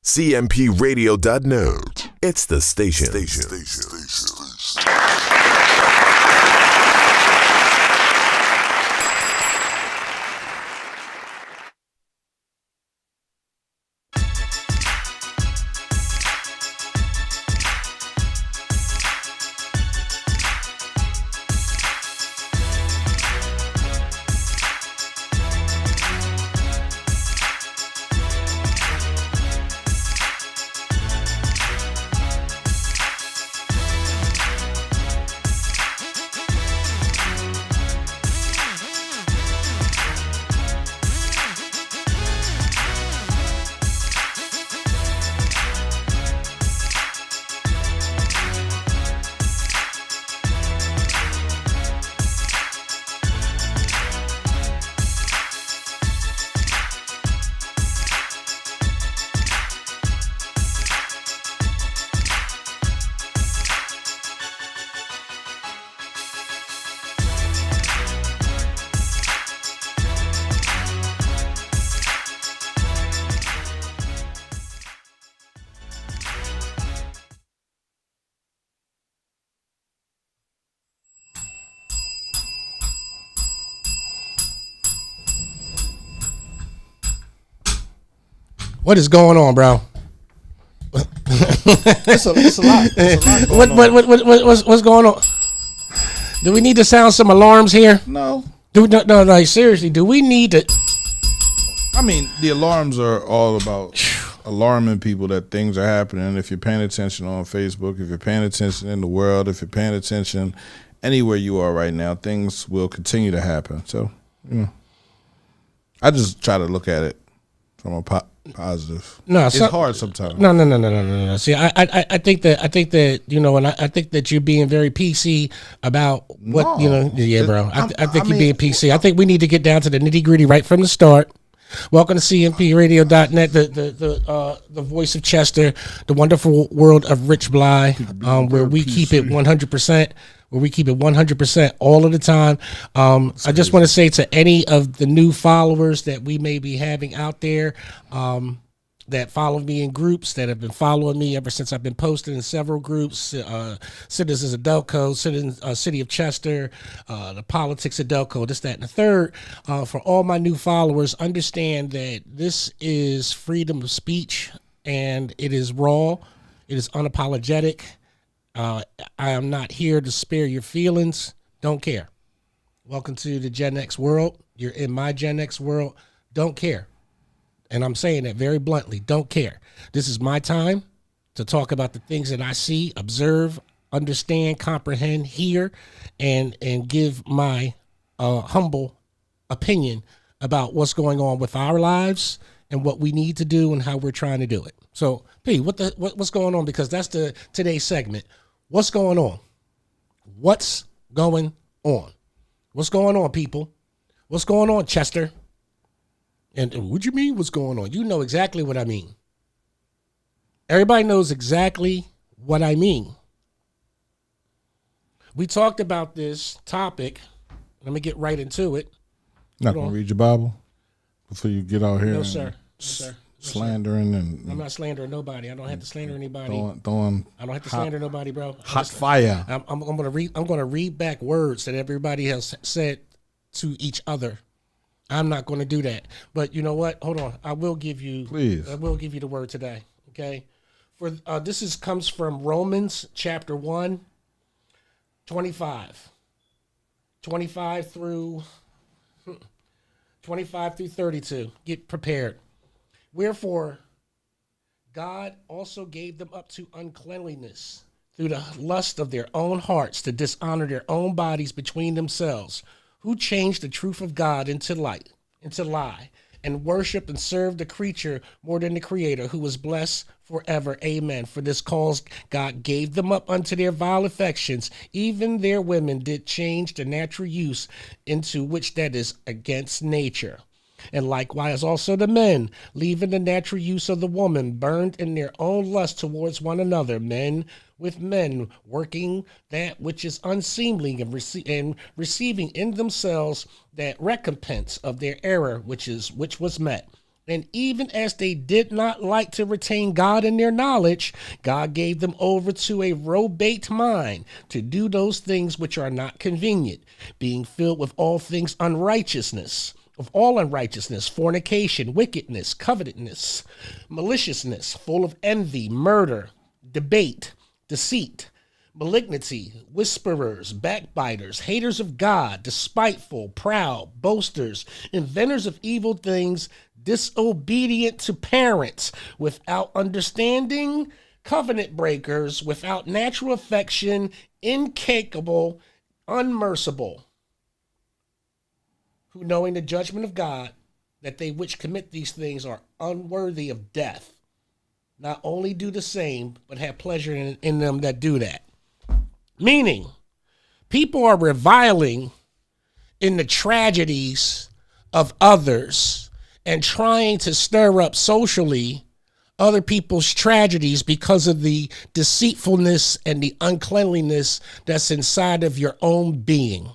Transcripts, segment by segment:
cmpradio.net. It's the station. What is going on, bro? It's a lot. What's going on? Do we need to sound some alarms here? No. No. Seriously, do we need to? I mean, the alarms are all about alarming people that things are happening. If you're paying attention on Facebook, if you're paying attention in the world, if you're paying attention anywhere you are right now, things will continue to happen. So, I just try to look at it from a positive. No, it's hard sometimes. No. See, I think that and I think that you're being very PC about what Yeah, bro. I think you're being PC. I think we need to get down to the nitty gritty right from the start. Welcome to cmpradio.net, the voice of Chester, the wonderful world of Rich Blye, where we keep it 100%. Where we keep it 100% all of the time. I just want to say to any of the new followers that we may be having out there that follow me in groups, that have been following me ever since I've been posting in several groups, Citizens of Delco, City of Chester, the Politics of Delco, this, that, and the third. For all my new followers, understand that this is freedom of speech, and it is raw. It is unapologetic. I am not here to spare your feelings. Don't care. Welcome to the Gen X world. You're in my Gen X world. Don't care. And I'm saying that very bluntly. Don't care. This is my time to talk about the things that I see, observe, understand, comprehend, hear, and give my humble opinion about what's going on with our lives and what we need to do and how we're trying to do it. So, P, what's going on? Because that's today's segment. What's going on? What's going on? What's going on, people? What's going on, Chester? And what do you mean what's going on? You know exactly what I mean. Everybody knows exactly what I mean. We talked about this topic. Let me get right into it. Not going to read your Bible before you get out here? No, sir. No, sir. Slandering and I'm not slandering nobody. I don't have to slander anybody. Throwing I don't have to slander nobody, bro. Hot fire. I'm gonna read back words that everybody has said to each other. I'm not going to do that. But you know what? Hold on. I will give you the word today. Okay. For this comes from Romans chapter 1, 25 through 32. Get prepared. Wherefore, God also gave them up to uncleanliness through the lust of their own hearts to dishonor their own bodies between themselves, who changed the truth of God into lie, and worship and serve the creature more than the Creator, who was blessed forever. Amen. For this cause God gave them up unto their vile affections. Even their women did change the natural use into which that is against nature. And likewise also the men, leaving the natural use of the woman, burned in their own lust towards one another, men with men, working that which is unseemly, and receiving in themselves that recompense of their error which was met. And even as they did not like to retain God in their knowledge, God gave them over to a reprobate mind to do those things which are not convenient, being filled with all things unrighteousness, of all unrighteousness, fornication, wickedness, covetousness, maliciousness, full of envy, murder, debate, deceit, malignity, whisperers, backbiters, haters of God, despiteful, proud, boasters, inventors of evil things, disobedient to parents, without understanding, covenant breakers, without natural affection, incapable, unmerciful, who knowing the judgment of God, that they which commit these things are unworthy of death, not only do the same, but have pleasure in them that do that. Meaning, people are reviling in the tragedies of others and trying to stir up socially other people's tragedies because of the deceitfulness and the uncleanliness that's inside of your own being.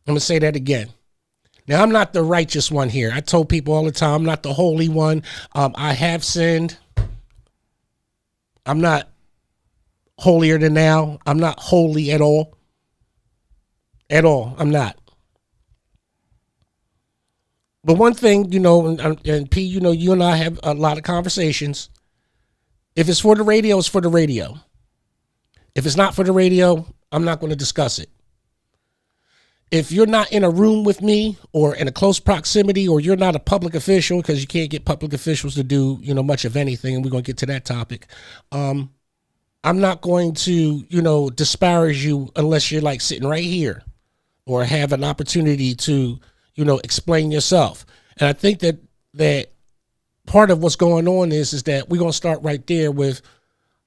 I'm going to say that again. Now, I'm not the righteous one here. I told people all the time, I'm not the holy one. I have sinned. I'm not holier than thou. I'm not holy at all. At all. I'm not. But one thing, and P, you and I have a lot of conversations. If it's for the radio, it's for the radio. If it's not for the radio, I'm not going to discuss it. If you're not in a room with me or in a close proximity, or you're not a public official, because you can't get public officials to do, much of anything, and we're going to get to that topic. I'm not going to, disparage you unless you're like sitting right here or have an opportunity to, explain yourself. And I think that part of what's going on is that we're going to start right there with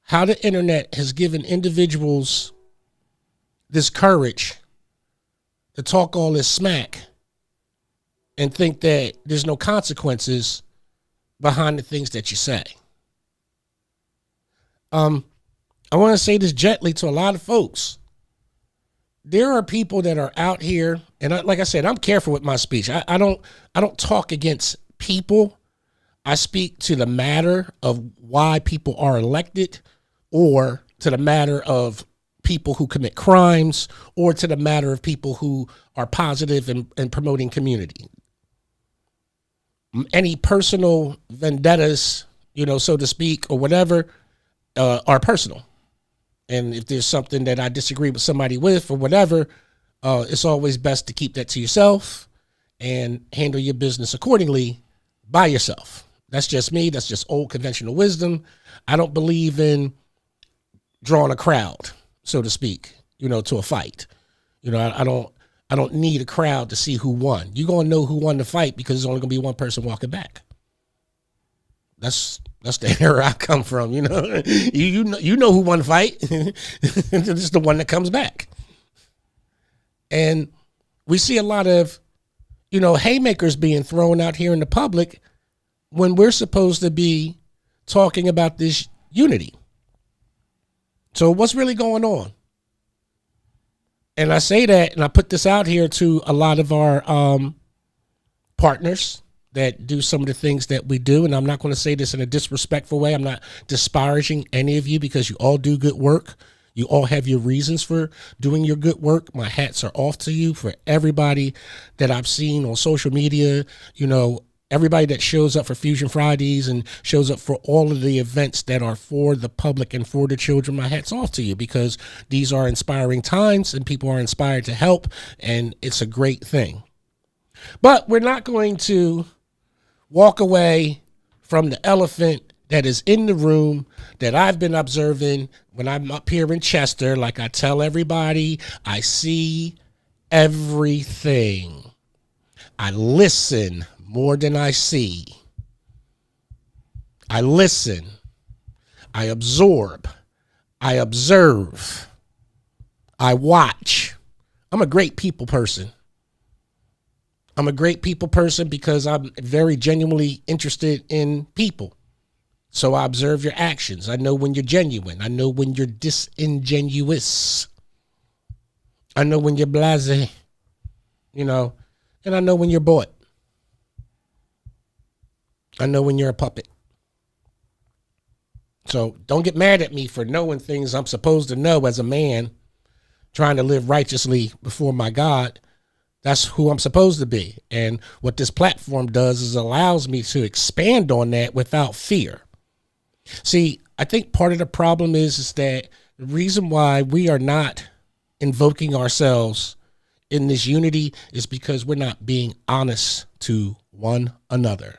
how the internet has given individuals this courage to talk all this smack and think that there's no consequences behind the things that you say. I want to say this gently to a lot of folks. There are people that are out here, and like I said, I'm careful with my speech. I don't talk against people. I speak to the matter of why people are elected, or to the matter of people who commit crimes, or to the matter of people who are positive and promoting community. Any personal vendettas, so to speak, or whatever, are personal. And if there's something that I disagree with somebody with or whatever, it's always best to keep that to yourself and handle your business accordingly by yourself. That's just me. That's just old conventional wisdom. I don't believe in drawing a crowd, so to speak, to a fight. I don't need a crowd to see who won. You're going to know who won the fight because there's only going to be one person walking back. That's the era I come from, you know who won the fight. It's the one that comes back. And we see a lot of, haymakers being thrown out here in the public when we're supposed to be talking about this unity. So what's really going on? And I say that, and I put this out here to a lot of our partners that do some of the things that we do. And I'm not going to say this in a disrespectful way. I'm not disparaging any of you because you all do good work. You all have your reasons for doing your good work. My hats are off to you. For everybody that I've seen on social media, everybody that shows up for Fusion Fridays and shows up for all of the events that are for the public and for the children, my hat's off to you, because these are inspiring times and people are inspired to help, and it's a great thing. But we're not going to walk away from the elephant that is in the room that I've been observing when I'm up here in Chester. Like I tell everybody, I see everything. I listen more than I see. I listen. I absorb. I observe. I watch. I'm a great people person. I'm a great people person because I'm very genuinely interested in people. So I observe your actions. I know when you're genuine. I know when you're disingenuous. I know when you're blasé. and I know when you're bought. I know when you're a puppet. So don't get mad at me for knowing things I'm supposed to know as a man trying to live righteously before my God. That's who I'm supposed to be. And what this platform does is allows me to expand on that without fear. See, I think part of the problem is that the reason why we are not invoking ourselves in this unity is because we're not being honest to one another.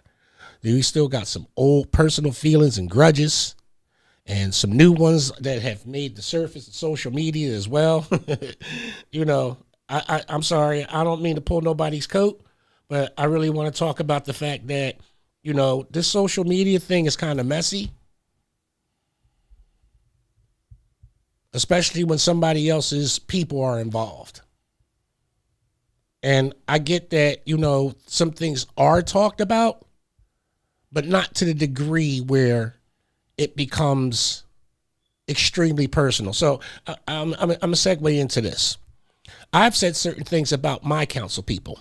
We still got some old personal feelings and grudges, and some new ones that have made the surface of social media as well. You know, I'm sorry, I don't mean to pull nobody's coat, but I really want to talk about the fact that, you know, this social media thing is kind of messy. Especially when somebody else's people are involved. And I get that, you know, some things are talked about, but not to the degree where it becomes extremely personal. So I'm a segue into this. I've said certain things about my council people.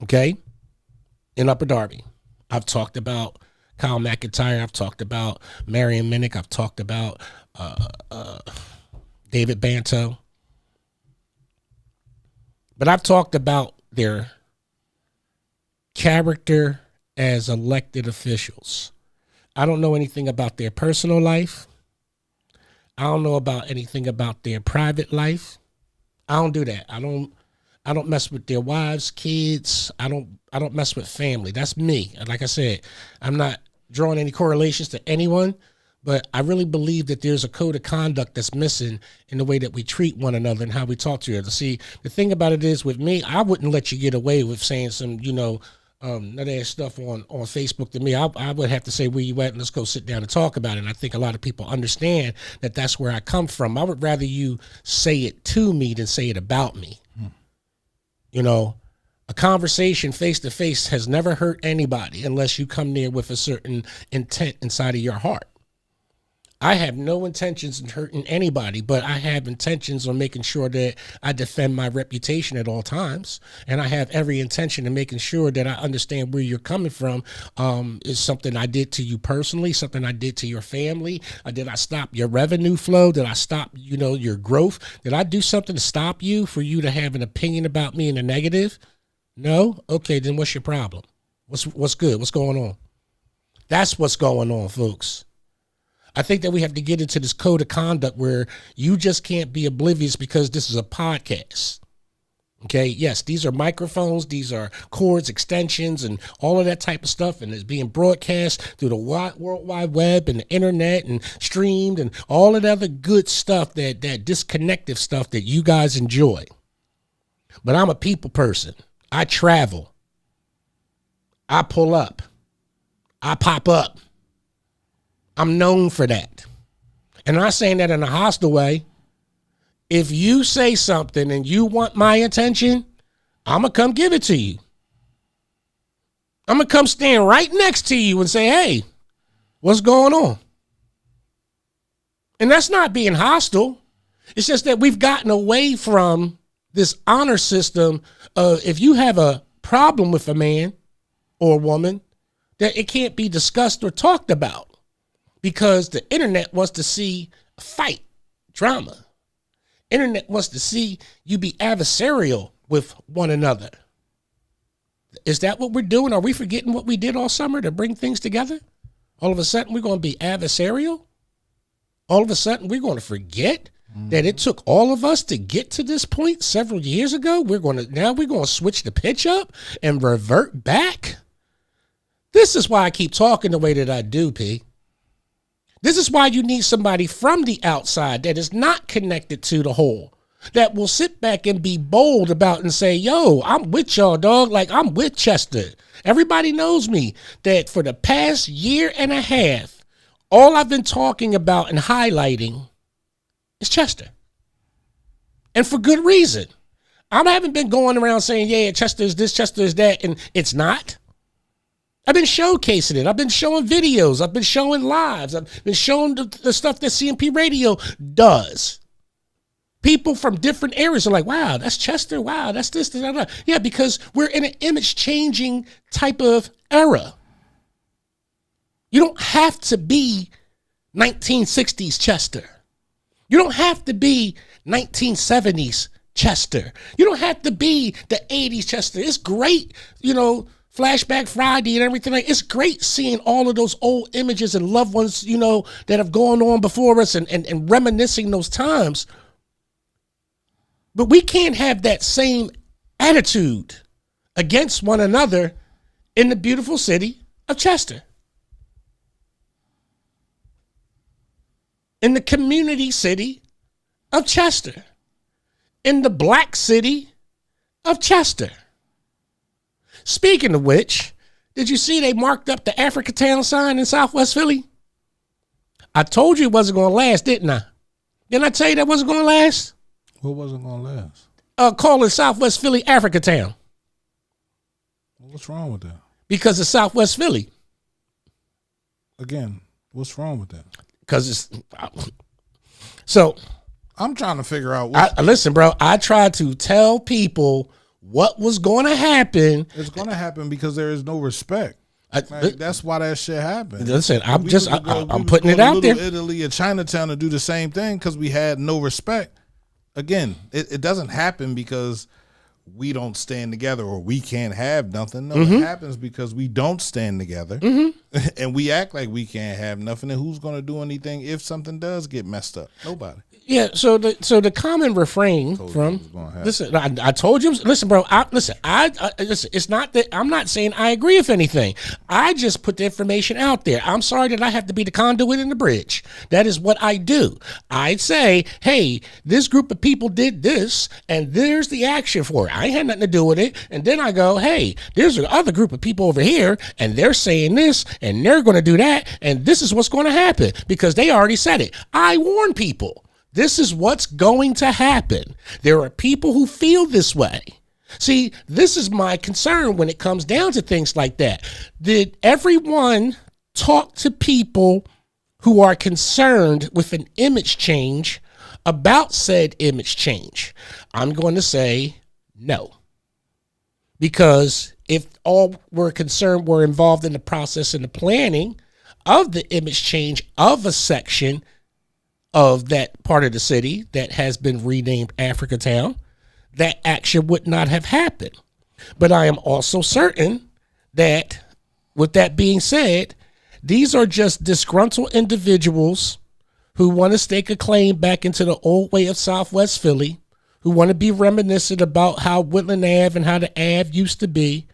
Okay? In Upper Darby. I've talked about Kyle McIntyre. I've talked about Marion Minnick. I've talked about David Banto. But I've talked about their character as elected officials. I don't know anything about their personal life. I don't know about anything about their private life. I don't do that. I don't mess with their wives, kids. I don't mess with family. That's me. Like I said, I'm not drawing any correlations to anyone, but I really believe that there's a code of conduct that's missing in the way that we treat one another and how we talk to each other. See, the thing about it is with me, I wouldn't let you get away with saying some, you know, nut ass stuff on Facebook to me. I would have to say, where you at? And let's go sit down and talk about it. And I think a lot of people understand that that's where I come from. I would rather you say it to me than say it about me. You know, a conversation face to face has never hurt anybody unless you come there with a certain intent inside of your heart. I have no intentions in hurting anybody, but I have intentions on making sure that I defend my reputation at all times. And I have every intention of making sure that I understand where you're coming from. Is something I did to you personally, something I did to your family? Did I stop your revenue flow? Did I stop, you know, your growth? Did I do something to stop you for you to have an opinion about me in the negative? No? Okay, then what's your problem? What's good? What's going on? That's what's going on, folks. I think that we have to get into this code of conduct where you just can't be oblivious because this is a podcast. Okay, yes, these are microphones, these are cords, extensions, and all of that type of stuff, and it's being broadcast through the World Wide Web and the internet and streamed and all of that other good stuff, that disconnective stuff that you guys enjoy. But I'm a people person. I travel. I pull up. I pop up. I'm known for that. And I'm not saying that in a hostile way. If you say something and you want my attention, I'm going to come give it to you. I'm going to come stand right next to you and say, hey, what's going on? And that's not being hostile. It's just that we've gotten away from this honor system of, if you have a problem with a man or a woman, that it can't be discussed or talked about. Because the internet wants to see a fight, drama. Internet wants to see you be adversarial with one another. Is that what we're doing? Are we forgetting what we did all summer to bring things together? All of a sudden, we're going to be adversarial? All of a sudden, we're going to forget that it took all of us to get to this point several years ago? We're going to switch the pitch up and revert back? This is why I keep talking the way that I do, P. This is why you need somebody from the outside that is not connected to the whole, that will sit back and be bold about and say, yo, I'm with y'all, dog. Like, I'm with Chester. Everybody knows me that for the past year and a half, all I've been talking about and highlighting is Chester. And for good reason. I haven't been going around saying, yeah, Chester is this, Chester is that, and it's not. I've been showcasing it. I've been showing videos. I've been showing lives. I've been showing the stuff that CMP Radio does. People from different areas are like, wow, that's Chester. Wow, that's this. Yeah, because we're in an image changing type of era. You don't have to be 1960s Chester. You don't have to be 1970s Chester. You don't have to be the 80s Chester. It's great, Flashback Friday and everything. It's great seeing all of those old images and loved ones, that have gone on before us and reminiscing those times. But we can't have that same attitude against one another in the beautiful city of Chester. In the community city of Chester. In the black city of Chester. Speaking of which, did you see they marked up the Africatown sign in Southwest Philly? I told you it wasn't going to last, didn't I? Didn't I tell you that wasn't going to last? What wasn't going to last? Calling Southwest Philly Africatown. What's wrong with that? Because it's Southwest Philly. Again, what's wrong with that? Because it's... So... I'm trying to figure out. Listen, bro, I tried to tell people what was going to happen. It's going to happen because there is no respect. That's why that shit happened. Listen, I'm putting it out there. Italy or Chinatown to do the same thing because we had no respect. Again, it doesn't happen because we don't stand together or we can't have nothing. No, it happens because we don't stand together and we act like we can't have nothing. And who's going to do anything if something does get messed up? Nobody. Yeah, so the common refrain from listen, I told you. Listen, bro. Listen. It's not that I'm not saying I agree with anything. I just put the information out there. I'm sorry that I have to be the conduit in the bridge. That is what I do. I say, hey, this group of people did this, and there's the action for it. I ain't had nothing to do with it. And then I go, hey, there's another group of people over here, and they're saying this, and they're going to do that, and this is what's going to happen because they already said it. I warn people. This is what's going to happen. There are people who feel this way. See, this is my concern when it comes down to things like that. Did everyone talk to people who are concerned with an image change about said image change? I'm going to say no. Because if all were concerned were involved in the process and the planning of the image change of a section of that part of the city that has been renamed Africatown, that action would not have happened. But I am also certain that, with that being said, these are just disgruntled individuals who want to stake a claim back into the old way of Southwest Philly, who want to be reminiscent about how Woodland Ave and how the Ave used to be.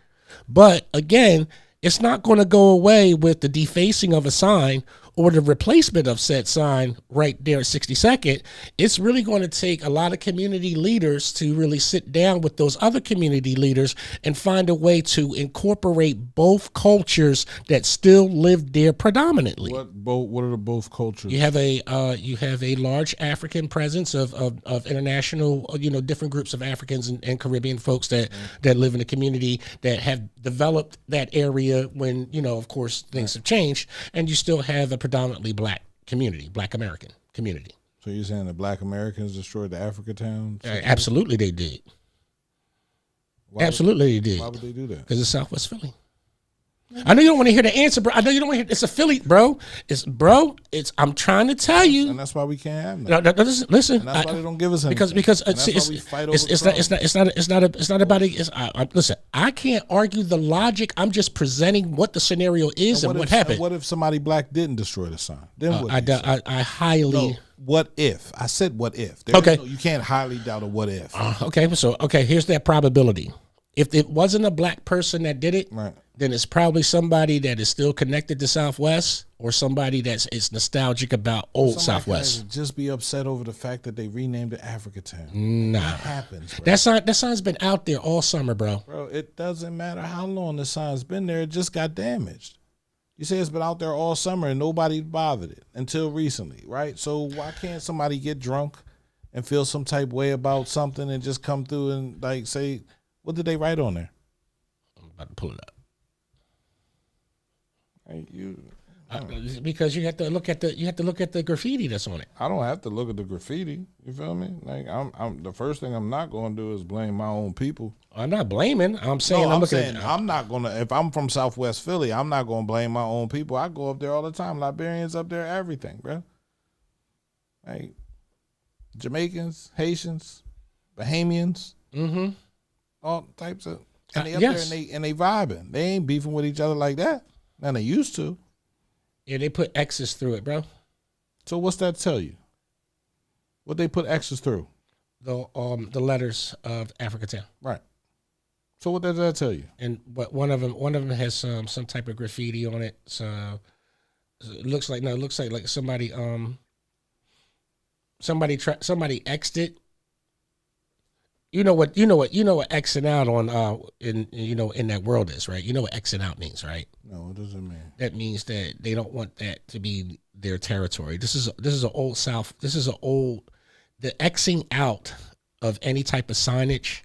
But again, it's not going to go away with the defacing of a sign or the replacement of said sign right there at 62nd. It's really going to take a lot of community leaders to really sit down with those other community leaders and find a way to incorporate both cultures that still live there predominantly. What are the both cultures? You have a large African presence of international, different groups of Africans and Caribbean folks that live in the community that have developed that area when, of course, things have changed, and you still have a predominantly black community, black American community. So you're saying the black Americans destroyed the Africatown? Absolutely they did. Absolutely they did. Why would they do that? Because it's Southwest Philly. I know you don't want to hear the answer, bro. I know you don't want to hear. It's a Philly, bro. I'm trying to tell you. And that's why we can't have that. No, listen. And that's why they don't give us anything. Because it's not about it. Listen, I can't argue the logic. I'm just presenting what the scenario is and what happened. What if somebody black didn't destroy the sign? Then what? I highly. No, what if? I said what if. Okay. You can't highly doubt a what if. Okay. Here's that probability. If it wasn't a black person that did it, right, then it's probably somebody that is still connected to Southwest or somebody is nostalgic about old Southwest. Just be upset over the fact that they renamed it Africatown. Nah. That happens, bro. That sign's been out there all summer, bro. Bro, it doesn't matter how long the sign's been there. It just got damaged. You say it's been out there all summer and nobody bothered it until recently, right? So why can't somebody get drunk and feel some type way about something and just come through and say, what did they write on there? I'm about to pull it up. Hey, Because you have to look at the graffiti that's on it. I don't have to look at the graffiti. You feel me? Like I'm the first thing I'm not going to do is blame my own people. I'm not blaming. I'm saying I'm not gonna. If I'm from Southwest Philly, I'm not gonna blame my own people. I go up there all the time. Liberians up there, everything, bro. Like Jamaicans, Haitians, Bahamians, all types of, and they up there and they vibing. They ain't beefing with each other like that. And they used to. Yeah, they put X's through it, bro. So what's that tell you? What they put X's through? The letters of Africa Town. Right. So what does that tell you? And but one of them has some type of graffiti on it. So it looks like somebody somebody X'd it. You know what Xing out on in that world is, right? You know what Xing out means, right? No, what does it mean? That means that they don't want that to be their territory. This is an old South. The Xing out of any type of signage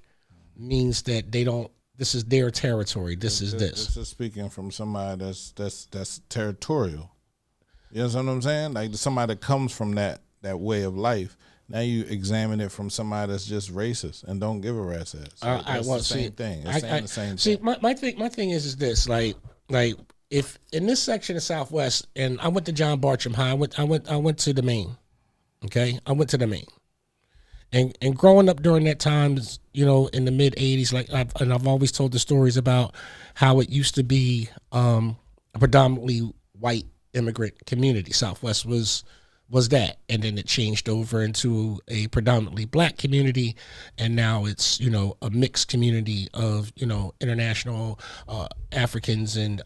means that they don't. This is their territory. This is speaking from somebody that's territorial. You know what I'm saying? Like somebody that comes from that way of life. Now you examine it from somebody that's just racist and don't give a rat's ass. It's the same thing. It's saying the same thing. See, my thing is this, like if in this section of Southwest, and I went to John Bartram High, I went to the Main. Okay, I went to the Main, and growing up during that time, in the mid '80s, I've always told the stories about how it used to be a predominantly white immigrant community. Southwest was that, and then it changed over into a predominantly black community, and now it's a mixed community of international Africans and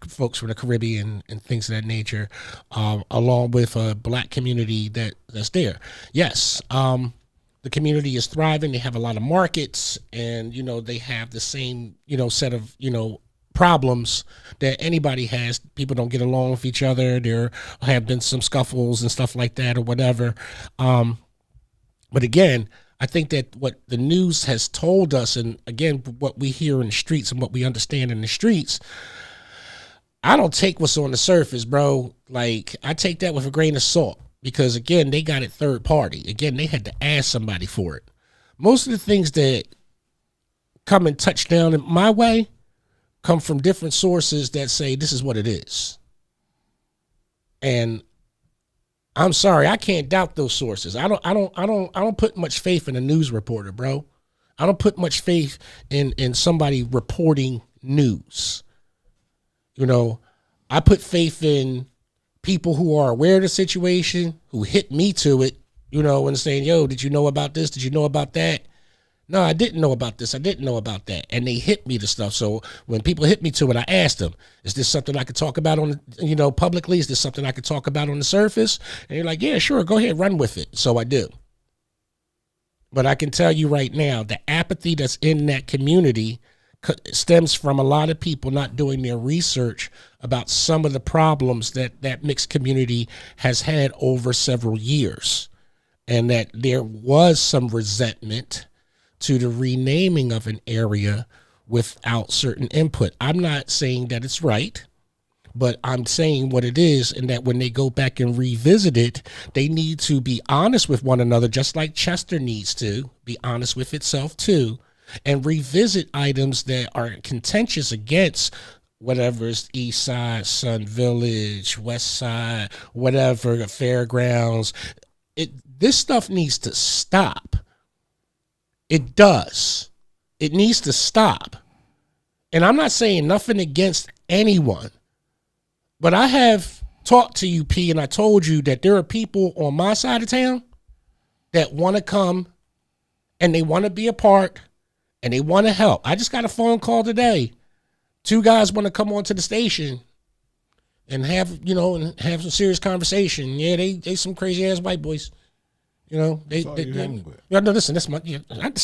folks from the Caribbean and things of that nature, along with a black community that's there. Yes, the community is thriving. They have a lot of markets, and they have the same set of problems that anybody has. People don't get along with each other. There have been some scuffles and stuff like that or whatever. But again, I think that what the news has told us, and again, what we hear in the streets and what we understand in the streets, I don't take what's on the surface, bro. Like, I take that with a grain of salt, because again, they got it third party. Again, they had to ask somebody for it. Most of the things that come and touch down in my way come from different sources that say this is what it is. And I'm sorry, I can't doubt those sources. I don't put much faith in a news reporter, bro. I don't put much faith in somebody reporting news. I put faith in people who are aware of the situation, who hit me to it, and saying, yo, did you know about this? Did you know about that? No, I didn't know about this. I didn't know about that. And they hit me to stuff. So when people hit me to it, I asked them, is this something I could talk about on, publicly? Is this something I could talk about on the surface? And you're like, yeah, sure. Go ahead, run with it. So I do. But I can tell you right now, the apathy that's in that community stems from a lot of people not doing their research about some of the problems that mixed community has had over several years. And that there was some resentment to the renaming of an area without certain input. I'm not saying that it's right, but I'm saying what it is, and that when they go back and revisit it, they need to be honest with one another, just like Chester needs to be honest with itself too, and revisit items that are contentious against whatever is East Side, Sun Village, West Side, whatever, the fairgrounds. This stuff needs to stop. It does. It needs to stop. And I'm not saying nothing against anyone, but I have talked to you, P, and I told you that there are people on my side of town that want to come and they want to be a part and they want to help. I just got a phone call today. 2 guys want to come onto the station and have some serious conversation. Yeah, they some crazy ass white boys. Hang with. No, listen, that's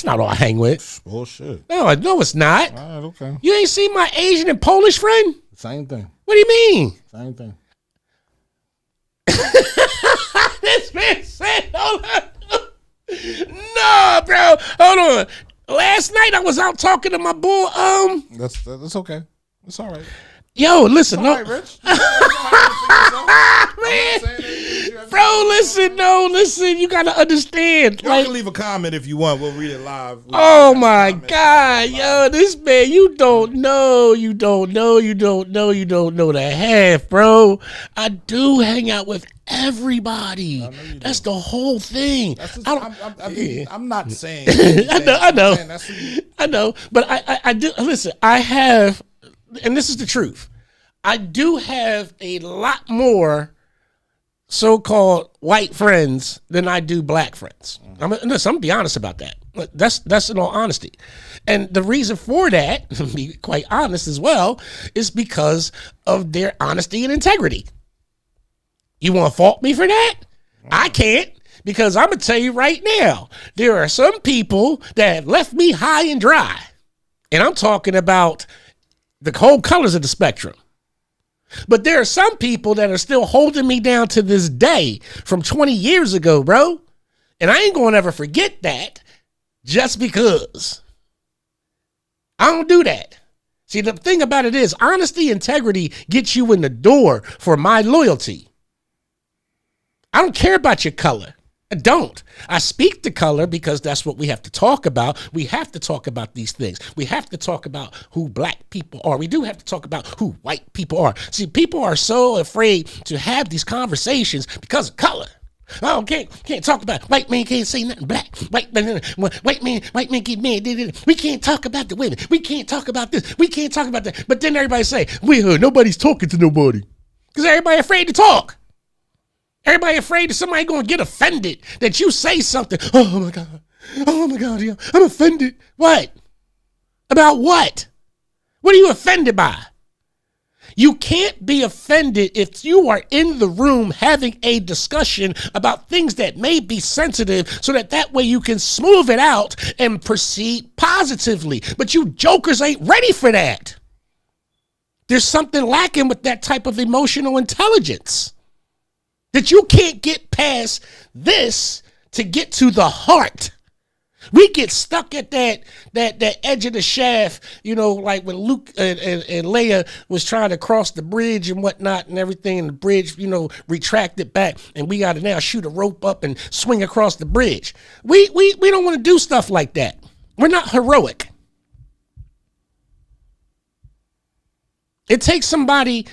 not all I hang with. Bullshit. No, it's not. All right, okay. You ain't seen my Asian and Polish friend? Same thing. What do you mean? Same thing. This man said, hold on. No, bro. Hold on. Last night I was out talking to my boy. That's okay. It's all right. Yo, listen, no. All right, Rich. You know how to figure yourself. Man, bro, listen, you gotta understand. Y'all can leave a comment if you want. We'll read it live. Oh my God, yo, this man, you don't know the half, bro. I do hang out with everybody. That's the whole thing. I'm not saying. I know, but I do. Listen, I have, and this is the truth. I do have a lot more so-called white friends than I do black friends. I'm gonna be honest about that. That's in all honesty. And the reason for that, to be quite honest as well, is because of their honesty and integrity. You want to fault me for that? I can't, because I'm going to tell you right now, there are some people that have left me high and dry. And I'm talking about the whole colors of the spectrum. But there are some people that are still holding me down to this day from 20 years ago, bro. And I ain't going to ever forget that just because. I don't do that. See, the thing about it is honesty, integrity gets you in the door for my loyalty. I don't care about your color. I don't. I speak the color because that's what we have to talk about. We have to talk about these things. We have to talk about who black people are. We do have to talk about who white people are. See, people are so afraid to have these conversations because of color. Oh, can't talk about white man can't say nothing black. White man get mad. We can't talk about the women. We can't talk about this. We can't talk about that. But then everybody say, we heard nobody's talking to nobody. Because everybody afraid to talk. Everybody afraid that somebody going to get offended that you say something. Oh my God, yeah, I'm offended. What? About what? What are you offended by? You can't be offended if you are in the room having a discussion about things that may be sensitive so that way you can smooth it out and proceed positively. But you jokers ain't ready for that. There's something lacking with that type of emotional intelligence. That you can't get past this to get to the heart. We get stuck at that edge of the shaft, you know, like when Luke and Leia was trying to cross the bridge and whatnot and everything, and the bridge, you know, retracted back, and we got to now shoot a rope up and swing across the bridge. We don't want to do stuff like that. We're not heroic. It takes somebody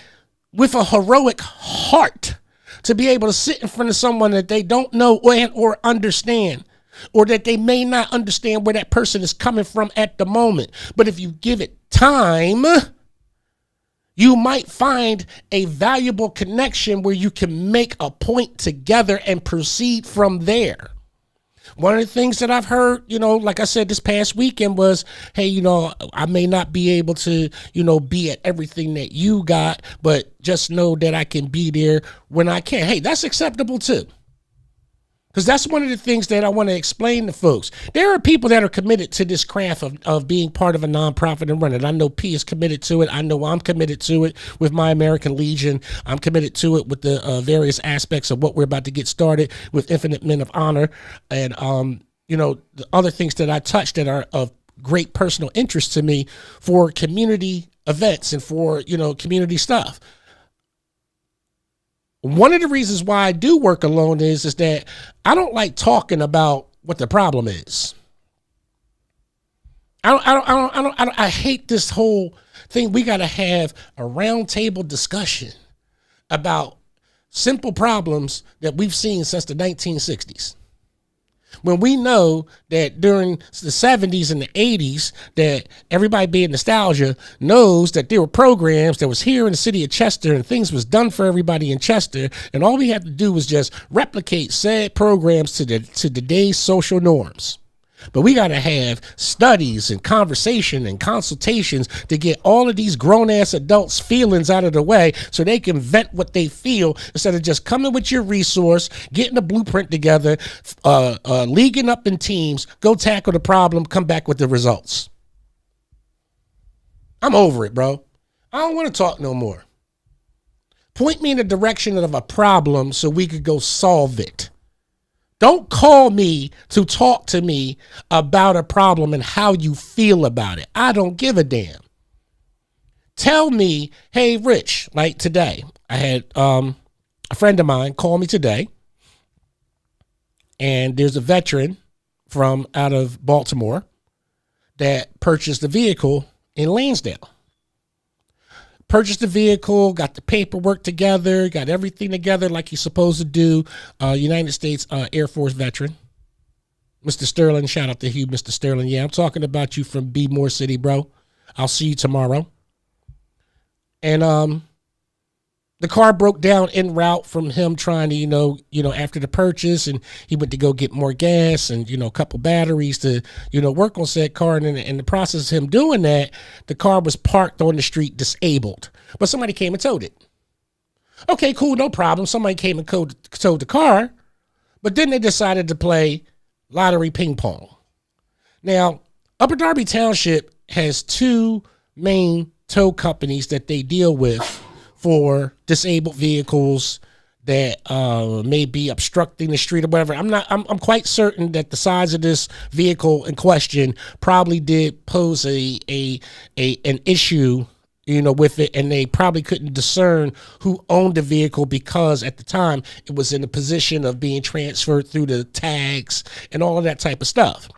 with a heroic heart to be able to sit in front of someone that they don't know or understand, or that they may not understand where that person is coming from at the moment. But if you give it time, you might find a valuable connection where you can make a point together and proceed from there. One of the things that I've heard, you know, like I said, this past weekend was, hey, you know, I may not be able to, you know, be at everything that you got, but just know that I can be there when I can. Hey, that's acceptable too. Because that's one of the things that I want to explain to folks. There are people that are committed to this craft of being part of a nonprofit and running. I know P is committed to it. I know I'm committed to it with My American Legion. I'm committed to it with the various aspects of what we're about to get started with Infinite Men of Honor. And, you know, the other things that I touched that are of great personal interest to me for community events and for, you know, community stuff. One of the reasons why I do work alone is that I don't like talking about what the problem is. I hate this whole thing. We got to have a round table discussion about simple problems that we've seen since the 1960s. When we know that during the 70s and the 80s, that everybody being nostalgia knows that there were programs that was here in the city of Chester and things was done for everybody in Chester. And all we had to do was just replicate said programs to today's social norms. But we got to have studies and conversation and consultations to get all of these grown-ass adults' feelings out of the way so they can vent what they feel instead of just coming with your resource, getting a blueprint together, leaguing up in teams, go tackle the problem, come back with the results. I'm over it, bro. I don't want to talk no more. Point me in the direction of a problem so we could go solve it. Don't call me to talk to me about a problem and how you feel about it. I don't give a damn. tell me, hey, Rich, like today, I had a friend of mine call me today, and there's a veteran from out of Baltimore that purchased a vehicle in Lansdale. Purchased the vehicle, got the paperwork together, got everything together like he's supposed to do. United States Air Force veteran. Mr. Sterling, shout out to you, Mr. Sterling. Yeah, I'm talking about you from B More City, bro. I'll see you tomorrow. And the car broke down en route from him trying to, after the purchase, and he went to go get more gas and, a couple batteries to, work on said car. And in the process of him doing that, the car was parked on the street disabled, but somebody came and towed it. Okay, cool, no problem. Somebody came and towed the car, but then they decided to play lottery ping pong. Now, Upper Darby Township has two main tow companies that they deal with for disabled vehicles that may be obstructing the street or whatever. I'm quite certain that the size of this vehicle in question probably did pose an issue, with it, and they probably couldn't discern who owned the vehicle because at the time it was in a position of being transferred through the tags and all of that type of stuff.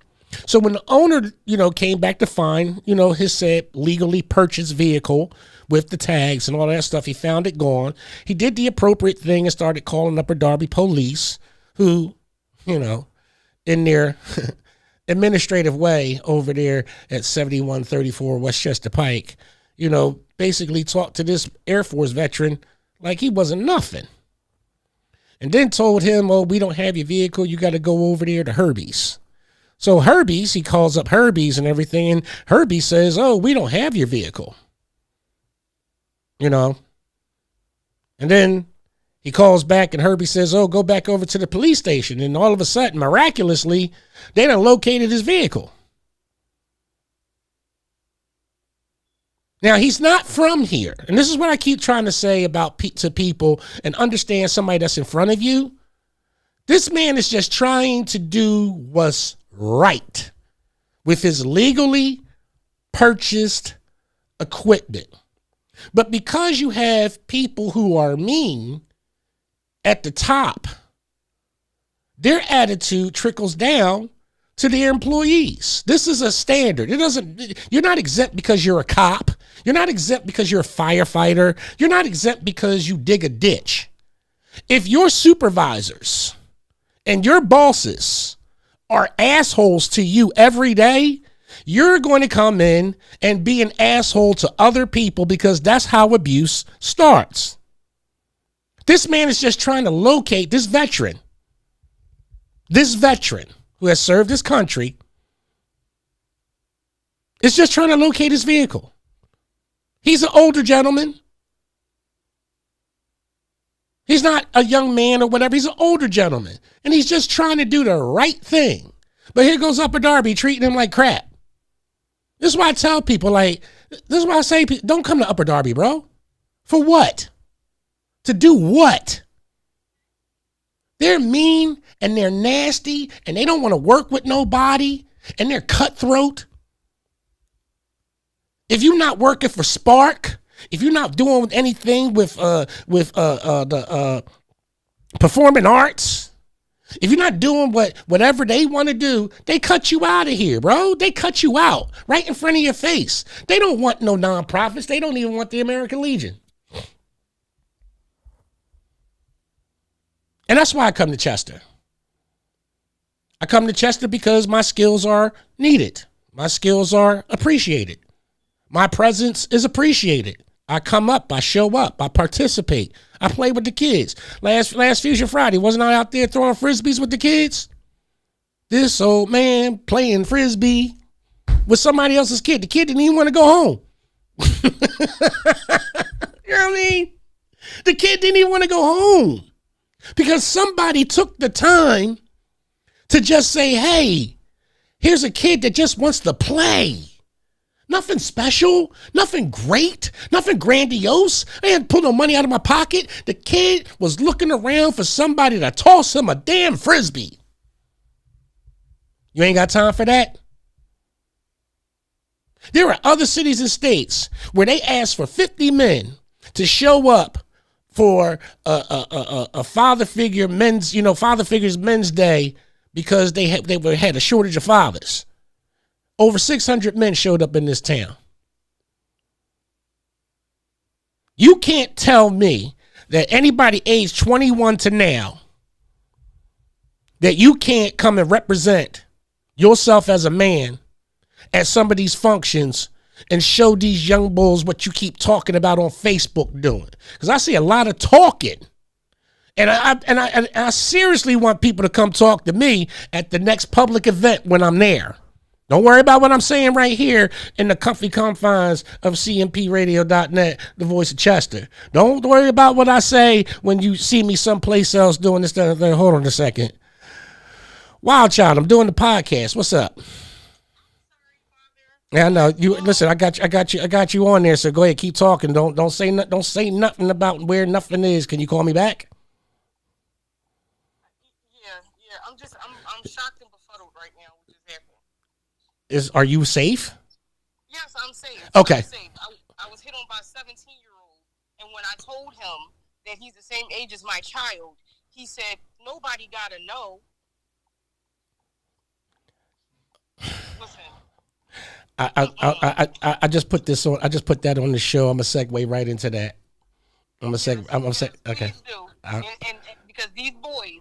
So when the owner, came back to find, his said legally purchased vehicle with the tags and all that stuff, he found it gone. He did the appropriate thing and started calling Upper Darby police, who, in their administrative way over there at 7134 Westchester Pike, basically talked to this Air Force veteran like he wasn't nothing. And then told him, oh, we don't have your vehicle. You got to go over there to Herbie's. So Herbie's, he calls up Herbie's and everything, and Herbie says, oh, we don't have your vehicle. And then he calls back and Herbie says, oh, go back over to the police station. And all of a sudden, miraculously, they done located his vehicle. Now, he's not from here. And this is what I keep trying to say to people and understand somebody that's in front of you. This man is just trying to do what's right with his legally purchased equipment. But because you have people who are mean at the top, their attitude trickles down to their employees. This is a standard. You're not exempt because you're a cop. You're not exempt because you're a firefighter. You're not exempt because you dig a ditch. If your supervisors and your bosses are assholes to you every day, you're going to come in and be an asshole to other people because that's how abuse starts. This man is just trying to locate this veteran who has served his country, is just trying to locate his vehicle. He's an older gentleman. He's not a young man or whatever. He's an older gentleman. And he's just trying to do the right thing. But here goes Upper Darby treating him like crap. This is why I tell people, this is why I say, don't come to Upper Darby, bro. For what? To do what? They're mean and they're nasty and they don't want to work with nobody and they're cutthroat. If you're not working for Spark, if you're not doing anything with the performing arts, if you're not doing whatever they want to do, they cut you out of here, bro. They cut you out right in front of your face. They don't want no nonprofits. They don't even want the American Legion. And that's why I come to Chester. I come to Chester because my skills are needed. My skills are appreciated. My presence is appreciated. I come up, I show up, I participate. I play with the kids. Last Fusion Friday, wasn't I out there throwing frisbees with the kids? This old man playing frisbee with somebody else's kid. The kid didn't even want to go home. You know what I mean? The kid didn't even want to go home because somebody took the time to just say, hey, here's a kid that just wants to play. Nothing special, nothing great, nothing grandiose. I hadn't pulled no money out of my pocket. The kid was looking around for somebody to toss him a damn frisbee. You ain't got time for that? There are other cities and states where they ask for 50 men to show up for a father figure men's, father figures men's day because they had a shortage of fathers. Over 600 men showed up in this town. You can't tell me that anybody aged 21 to now that you can't come and represent yourself as a man at some of these functions and show these young bulls what you keep talking about on Facebook doing. Because I see a lot of talking. And I seriously want people to come talk to me at the next public event when I'm there. Don't worry about what I'm saying right here in the comfy confines of cmpradio.net, the voice of Chester. Don't worry about what I say when you see me someplace else doing this, that, and that. Hold on a second. Wild Child, I'm doing the podcast. What's up? Yeah, I know. You listen. I got you on there. So go ahead, keep talking. Don't say nothing about where nothing is. Can you call me back? Yeah. I'm shocked and befuddled right now. What just happened? Are you safe? Yes, I'm safe. Okay. I'm safe. I was hit on by a 17-year-old, and when I told him that he's the same age as my child, he said, "Nobody gotta know." Listen. I just put this on. I just put that on the show. I'm gonna segue right into that. Okay. And because these boys,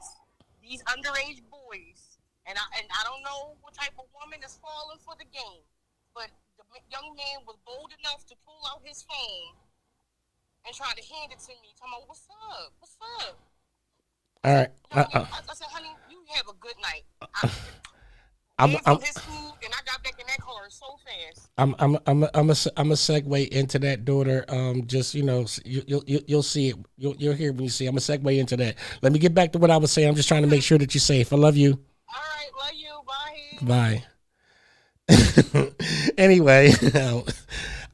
these underage boys, and I don't know what type of woman is falling for the game, but the young man was bold enough to pull out his phone and try to hand it to me. Talking about, "What's up? What's up?" All right. I said, "Honey, you have a good night." I'm his food, and I got back in that car so fast. I'm a segue into that, daughter. Just you'll see it. You'll hear when you see. I'm a segue into that. Let me get back to what I was saying. I'm just trying to make sure that you're safe. I love you. All right, love you. Bye. Anyway,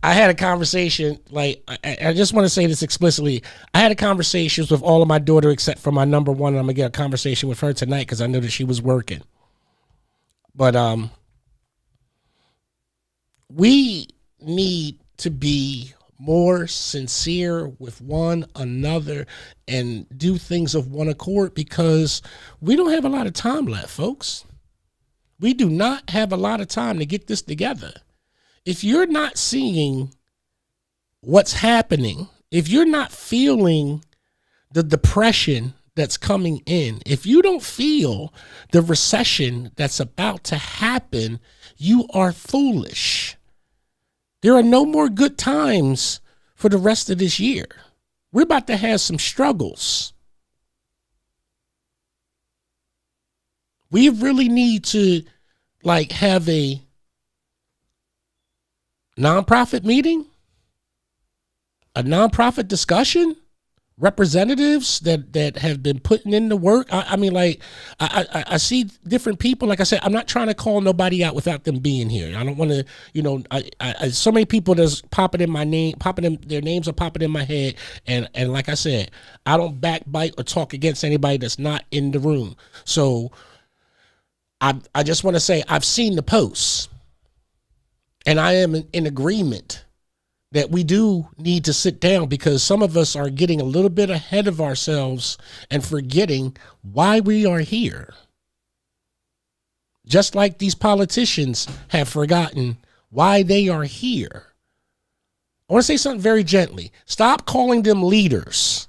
I had a conversation. Like I just want to say this explicitly. I had a conversation with all of my daughter except for my number one. And I'm gonna get a conversation with her tonight because I know that she was working. But we need to be more sincere with one another and do things of one accord because we don't have a lot of time left, folks. We do not have a lot of time to get this together. If you're not seeing what's happening, if you're not feeling the depression that's coming in, if you don't feel the recession that's about to happen, you are foolish. There are no more good times for the rest of this year. We're about to have some struggles. We really need to have a nonprofit meeting, a nonprofit discussion, representatives that have been putting in the work. I see different people. Like I said, I'm not trying to call nobody out without them being here. I don't want to, so many people that's popping in my name, their names are popping in my head. And like I said, I don't backbite or talk against anybody that's not in the room. So I just want to say I've seen the posts and I am in agreement that we do need to sit down because some of us are getting a little bit ahead of ourselves and forgetting why we are here. Just like these politicians have forgotten why they are here. I want to say something very gently. Stop calling them leaders.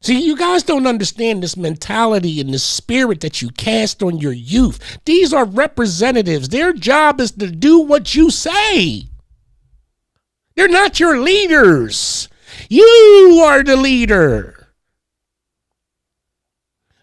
See, you guys don't understand this mentality and the spirit that you cast on your youth. These are representatives. Their job is to do what you say. They're not your leaders. You are the leader.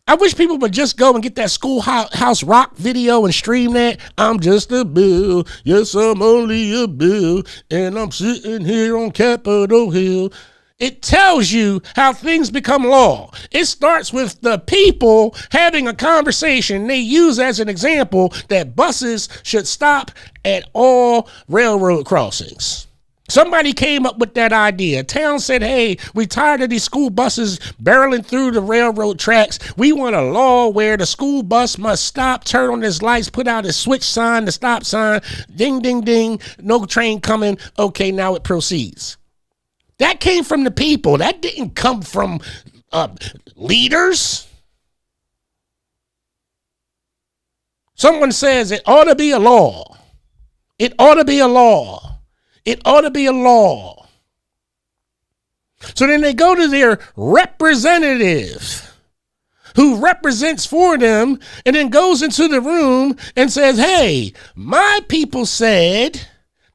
I wish people would just go and get that Schoolhouse Rock video and stream that. I'm just a bill. Yes, I'm only a bill. And I'm sitting here on Capitol Hill. It tells you how things become law. It starts with the people having a conversation. They use as an example that buses should stop at all railroad crossings. Somebody came up with that idea. Town said, hey, we tired of these school buses barreling through the railroad tracks. We want a law where the school bus must stop, turn on its lights, put out a switch sign, the stop sign, ding, ding, ding, no train coming. Okay, now it proceeds. That came from the people. That didn't come from leaders. Someone says it ought to be a law. It ought to be a law. It ought to be a law. So then they go to their representative who represents for them and then goes into the room and says, hey, my people said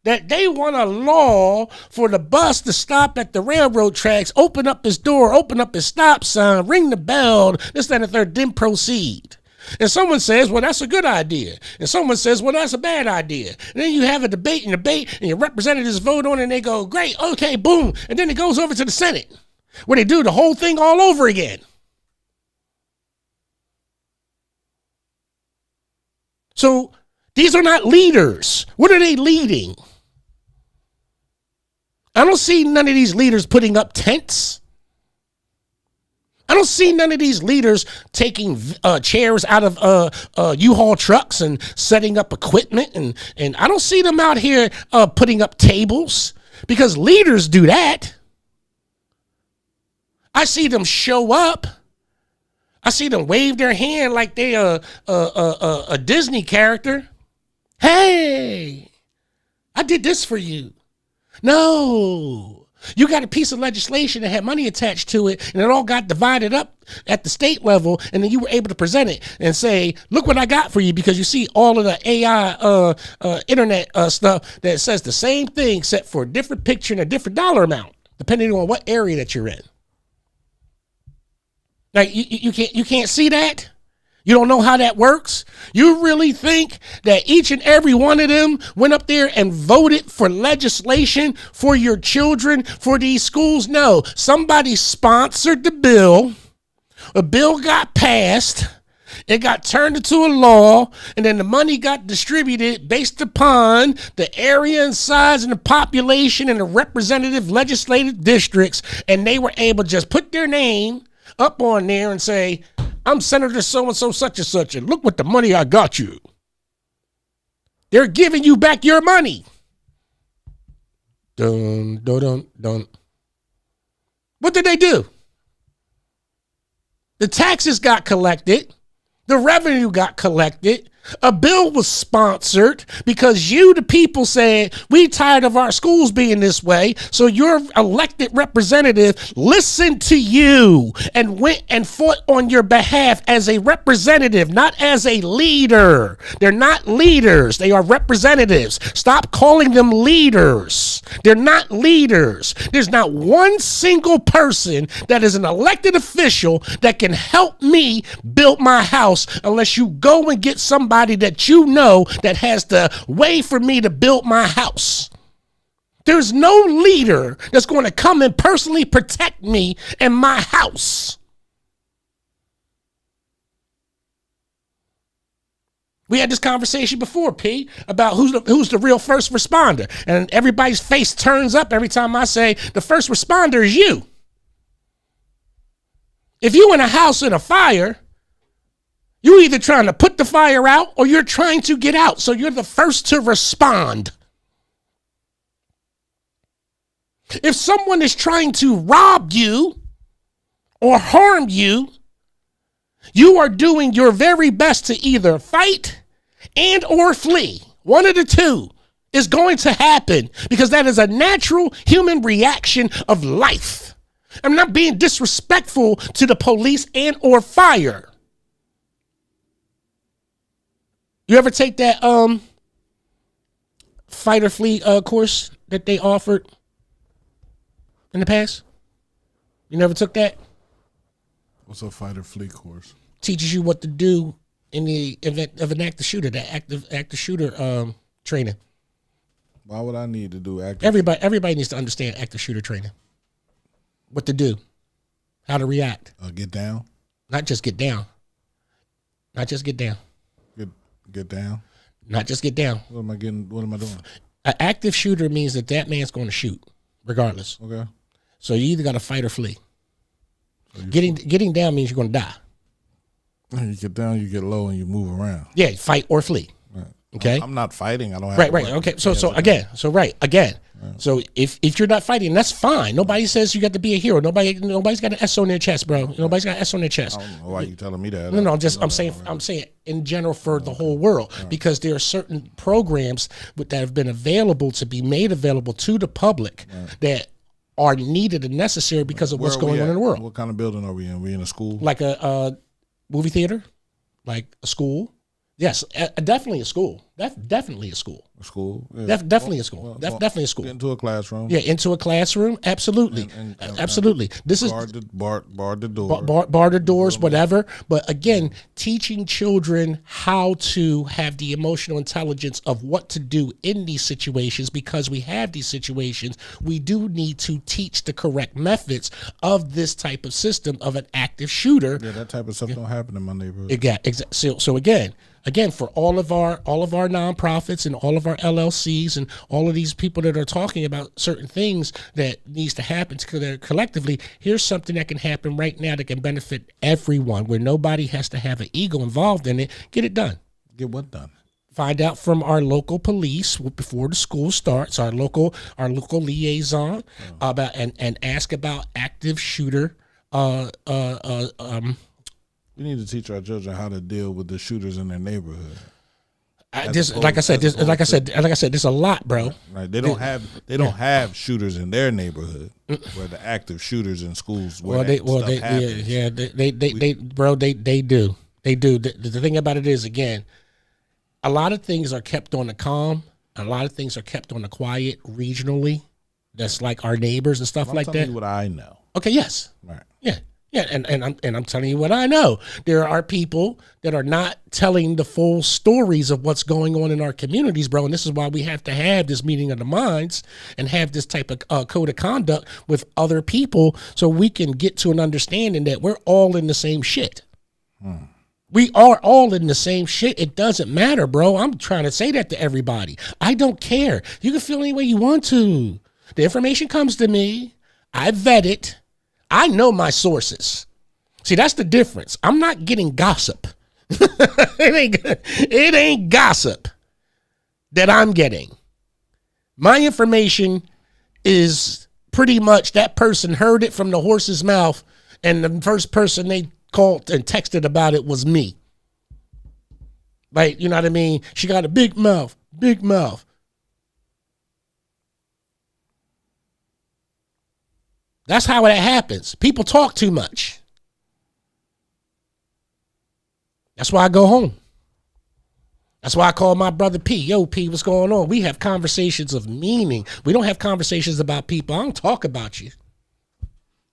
that they want a law for the bus to stop at the railroad tracks, open up its door, open up its stop sign, ring the bell, this, that, and the third, then proceed. And someone says, well, that's a good idea. And someone says, well, that's a bad idea. And then you have a debate, and your representatives vote on it, and they go, great, okay, boom. And then it goes over to the Senate, where they do the whole thing all over again. So these are not leaders. What are they leading? I don't see none of these leaders putting up tents. I don't see none of these leaders taking chairs out of U-Haul trucks and setting up equipment. And I don't see them out here putting up tables, because leaders do that. I see them show up. I see them wave their hand like they a Disney character. Hey, I did this for you. No. You got a piece of legislation that had money attached to it, and it all got divided up at the state level, and then you were able to present it and say, look what I got for you, because you see all of the AI internet stuff that says the same thing except for a different picture and a different dollar amount, depending on what area that you're in. Like, you can't see that? You don't know how that works? You really think that each and every one of them went up there and voted for legislation for your children, for these schools? No, somebody sponsored the bill. A bill got passed. It got turned into a law, and then the money got distributed based upon the area and size and the population and the representative legislative districts, and they were able to just put their name up on there and say, I'm Senator so-and-so such and such, and look what the money I got you. They're giving you back your money. Dun, dun, dun, dun. What did they do? The taxes got collected. The revenue got collected. A bill was sponsored because you, the people, said, we tired of our schools being this way. So your elected representative listened to you and went and fought on your behalf as a representative, not as a leader. They're not leaders. They are representatives. Stop calling them leaders. They're not leaders. There's not one single person that is an elected official that can help me build my house unless you go and get somebody that you know that has the way for me to build my house. There's no leader that's going to come and personally protect me and my house. We had this conversation before, P, about who's the real first responder. And everybody's face turns up every time I say the first responder is you. If you in a house in a fire, you're either trying to put the fire out or you're trying to get out. So you're the first to respond. If someone is trying to rob you or harm you, you are doing your very best to either fight and or flee. One of the two is going to happen because that is a natural human reaction of life. I'm not being disrespectful to the police and or fire. You ever take that fight or flee course that they offered in the past? You never took that? What's a fight or flee course? Teaches you what to do in the event of an active shooter, that active shooter training. Why would I need to do active? Everybody needs to understand active shooter training. What to do, how to react. Get down? Not just get down. Not just get down. Get down? Not just get down. What am I doing? An active shooter means that man's going to shoot, regardless. Okay. So you either got to fight or flee. So getting down means you're going to die. You get down, you get low, and you move around. Yeah, fight or flee. Right. Okay. I'm not fighting. I don't have right. Okay. So again. So if you're not fighting, that's fine. Nobody says you got to be a hero. Nobody's got an S on their chest, bro. Nobody's got an S on their chest. I don't know why you telling me that. No. I'm saying in general for the whole world, because there are certain programs that have been available to be made available to the public that are needed and necessary because of what's going on in the world. What kind of building are we in? We in a school? Like a movie theater, like a school. Yes, definitely a school. Definitely a school. A school? Yeah. Definitely a school. Definitely a school. Into a classroom. Yeah, into a classroom. Absolutely. Absolutely. This is bar the door. Bar the doors, whatever. But again, teaching children how to have the emotional intelligence of what to do in these situations, because we have these situations, we do need to teach the correct methods of this type of system of an active shooter. Yeah, that type of stuff don't happen in my neighborhood. Exactly. So again, for all of our nonprofits and all of our LLCs and all of these people that are talking about certain things that needs to happen collectively, here's something that can happen right now that can benefit everyone, where nobody has to have an ego involved in it. Get it done. Get what done? Find out from our local police before the school starts, our local liaison, about and ask about active shooter. We need to teach our children how to deal with the shooters in their neighborhood. Like I said, there's a lot, bro. Right. They don't have shooters in their neighborhood, where the active shooters in schools. They do. The thing about it is, again, a lot of things are kept on the calm. A lot of things are kept on the quiet regionally. That's like our neighbors and stuff like that. I'm telling you what I know. Okay. Yes. Right. Yeah. Yeah, and I'm telling you what I know. There are people that are not telling the full stories of what's going on in our communities, bro. And this is why we have to have this meeting of the minds and have this type of code of conduct with other people, so we can get to an understanding that we're all in the same shit. We are all in the same shit. It doesn't matter, bro. I'm trying to say that to everybody. I don't care. You can feel any way you want to. The information comes to me. I vet it. I know my sources. See, that's the difference. I'm not getting gossip. It ain't gossip that I'm getting. My information is pretty much that person heard it from the horse's mouth, and the first person they called and texted about it was me. Like, you know what I mean? She got a big mouth. That's how that happens. People talk too much. That's why I go home. That's why I call my brother P. Yo, P, what's going on? We have conversations of meaning. We don't have conversations about people. I don't talk about you.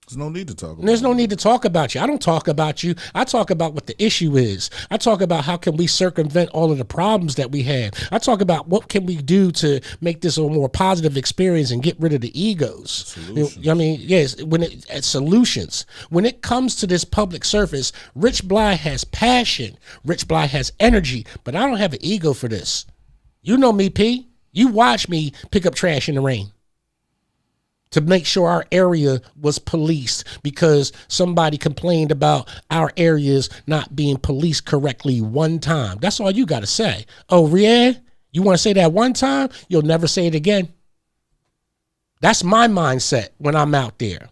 There's no need to talk about There's no need to talk about you. I don't talk about you. I talk about what the issue is. I talk about how can we circumvent all of the problems that we have. I talk about what can we do to make this a more positive experience and get rid of the egos. Solutions. I mean, yes, solutions. When it comes to this public surface, Rich Blye has passion. Rich Blye has energy, but I don't have an ego for this. You know me, P. You watch me pick up trash in the rain to make sure our area was policed because somebody complained about our areas not being policed correctly one time. That's all you got to say. Oh, yeah? You want to say that one time? You'll never say it again. That's my mindset when I'm out there.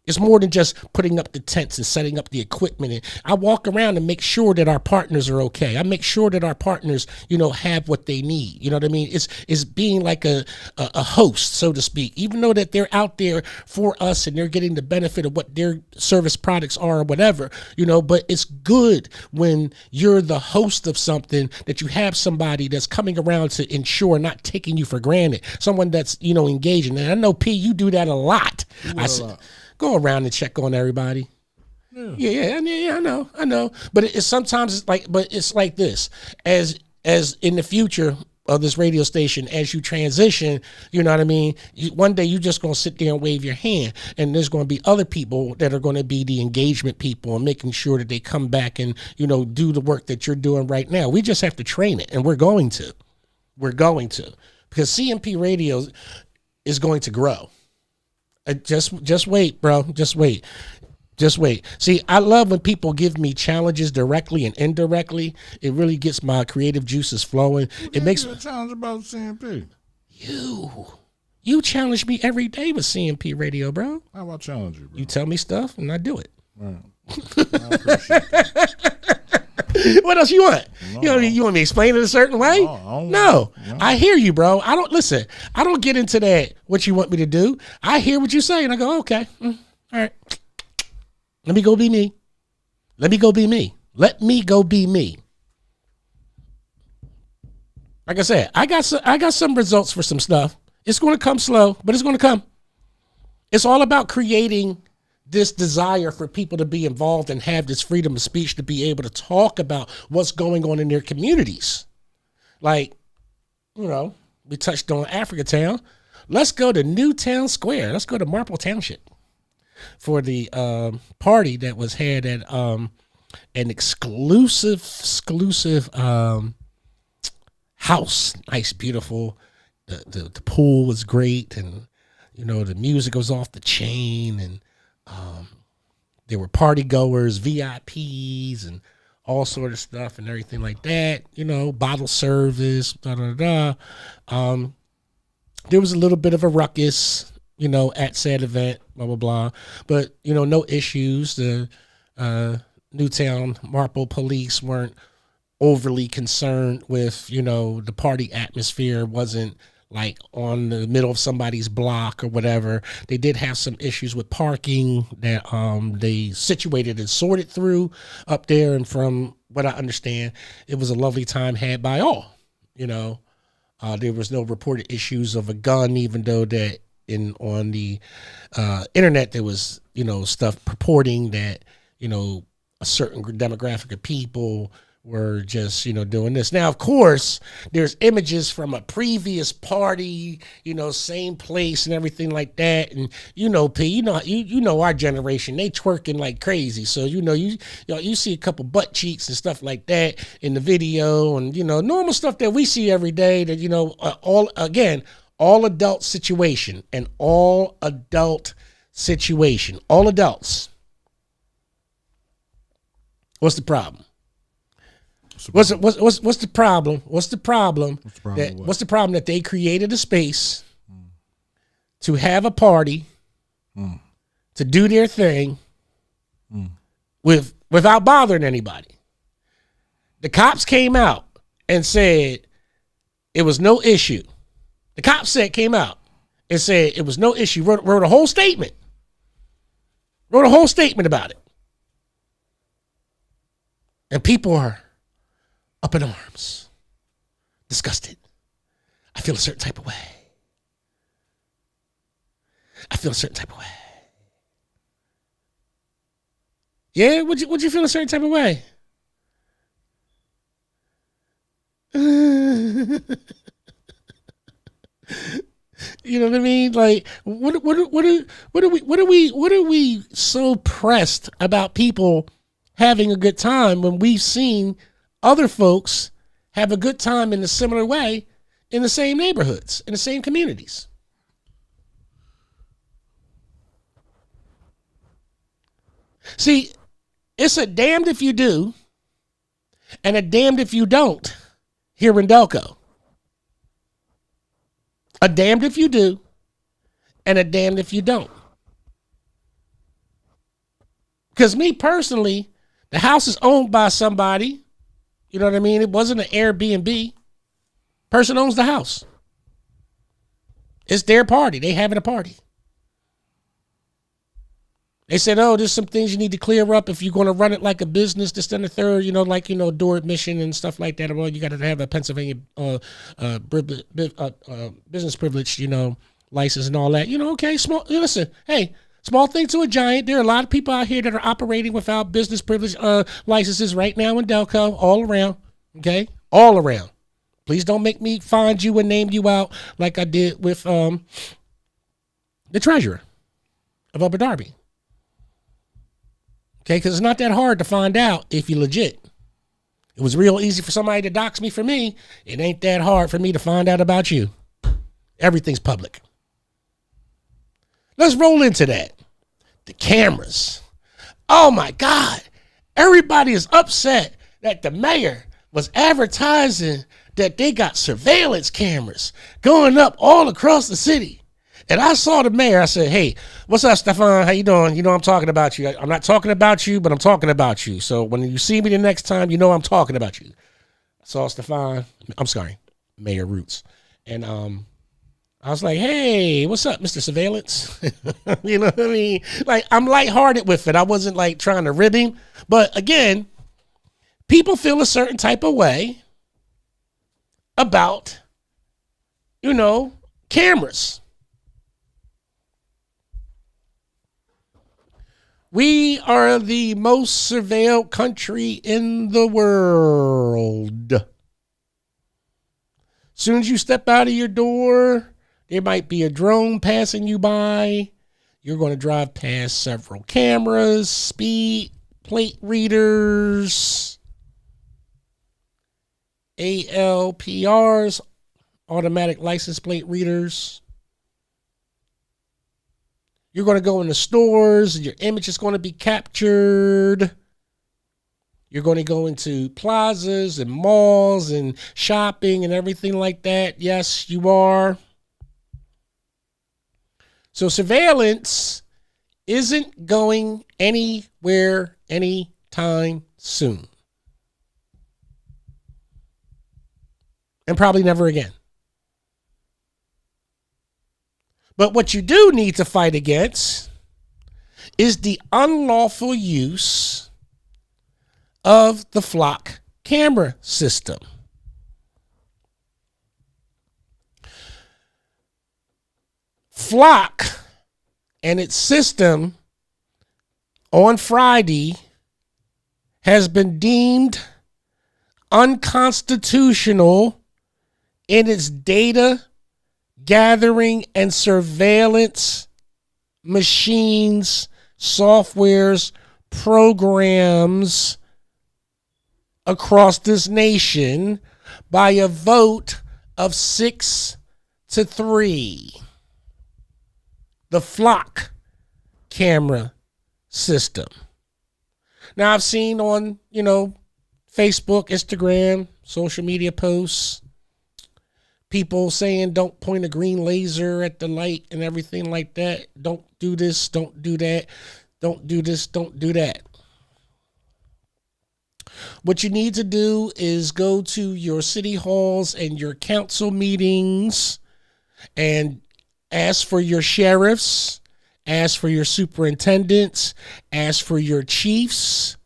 It's more than just putting up the tents and setting up the equipment. And I walk around and make sure that our partners are okay. I make sure that our partners, have what they need. You know what I mean? It's being like a host, so to speak, even though that they're out there for us and they're getting the benefit of what their service products are or whatever, but it's good when you're the host of something that you have somebody that's coming around to ensure, not taking you for granted, someone that's, engaging. And I know, P, you do that a lot. Go around and check on everybody. Yeah, I know. But it's sometimes it's like this. As in the future of this radio station, as you transition, you know what I mean? One day you're just going to sit there and wave your hand, and there's going to be other people that are going to be the engagement people and making sure that they come back and, do the work that you're doing right now. We just have to train it, and we're going to. because CMP radio is going to grow. Just wait, bro. Just wait. See, I love when people give me challenges directly and indirectly. It really gets my creative juices flowing. It makes a challenge about CMP. You challenge me every day with CMP radio, bro. How about challenge you, bro? You tell me stuff and I do it. Right. I appreciate that. What else you want? No. You want me to explain it a certain way? No. I hear you, bro. I don't get into that, what you want me to do. I hear what you say and I go, okay, all right. Let me go be me. Let me go be me. Like I said, I got some results for some stuff. It's going to come slow, but it's going to come. It's all about creating this desire for people to be involved and have this freedom of speech to be able to talk about what's going on in their communities. Like, we touched on Africa Town. Let's go to Newtown Square. Let's go to Marple Township for the party that was had at an exclusive house. Nice, beautiful. The pool was great, and the music was off the chain, and there were party goers, VIPs, and all sort of stuff and everything like that. Bottle service, There was a little bit of a ruckus, at said event, blah blah blah, but no issues. The Newtown Marple police weren't overly concerned with the party atmosphere. Wasn't like on the middle of somebody's block or whatever. They did have some issues with parking that they situated and sorted through up there, and from what I understand, it was a lovely time had by all. There was no reported issues of a gun, even though that on the internet there was stuff purporting that a certain demographic of people were just, doing this. Now, of course, there's images from a previous party, same place and everything like that. And, P, you know our generation, they twerking like crazy. So, you see a couple butt cheeks and stuff like that in the video, and, normal stuff that we see every day that, all adult situation, all adults. What's the problem? What's the problem? What's the problem that they created a space to have a party, to do their thing without bothering anybody? The cops came out and said it was no issue. The cops came out and said it was no issue. Wrote a whole statement. Wrote a whole statement about it. And people are up in arms, disgusted. I feel a certain type of way. Yeah, would you feel a certain type of way? You know what I mean? Like, what are we so pressed about people having a good time when we've seen other folks have a good time in a similar way in the same neighborhoods, in the same communities? See, it's a damned if you do and a damned if you don't here in Delco. A damned if you do and a damned if you don't. Because me personally, the house is owned by somebody. You know what I mean? It wasn't an Airbnb. Person owns the house. It's their party. They having a party. They said, there's some things you need to clear up if you're going to run it like a business, this, then the third, door admission and stuff like that. Well, you got to have a Pennsylvania business privilege, license and all that. Okay, small. Listen, hey, small thing to a giant. There are a lot of people out here that are operating without business privilege licenses right now in Delco, all around. Okay, all around. Please don't make me find you and name you out like I did with the treasurer of Upper Darby. Okay, because it's not that hard to find out if you're legit. It was real easy for somebody to dox me for me. It ain't that hard for me to find out about you. Everything's public. Let's roll into that. The cameras. Oh my God. Everybody is upset that the mayor was advertising that they got surveillance cameras going up all across the city. And I saw the mayor. I said, hey, what's up, Stefan? How you doing? You know I'm talking about you. I'm not talking about you, but I'm talking about you. So when you see me the next time, you know I'm talking about you. I saw Stefan. I'm sorry, Mayor Roots. And I was like, hey, what's up, Mr. Surveillance? You know what I mean? Like, I'm lighthearted with it. I wasn't like trying to rib him. But again, people feel a certain type of way about, cameras. We are the most surveilled country in the world. Soon as you step out of your door, there might be a drone passing you by. You're going to drive past several cameras, speed plate readers, ALPRs, automatic license plate readers. You're going to go into stores and your image is going to be captured. You're going to go into plazas and malls and shopping and everything like that. Yes, you are. So surveillance isn't going anywhere anytime soon. And probably never again. But what you do need to fight against is the unlawful use of the flock camera system. Flock and its system on Friday has been deemed unconstitutional in its data gathering and surveillance machines, softwares, programs across this nation by a vote of 6-3. The flock camera system. Now I've seen on, Facebook, Instagram, social media posts, people saying don't point a green laser at the light and everything like that. Don't do this, don't do that. Don't do this, don't do that. What you need to do is go to your city halls and your council meetings and ask for your sheriffs, ask for your superintendents, ask for your chiefs,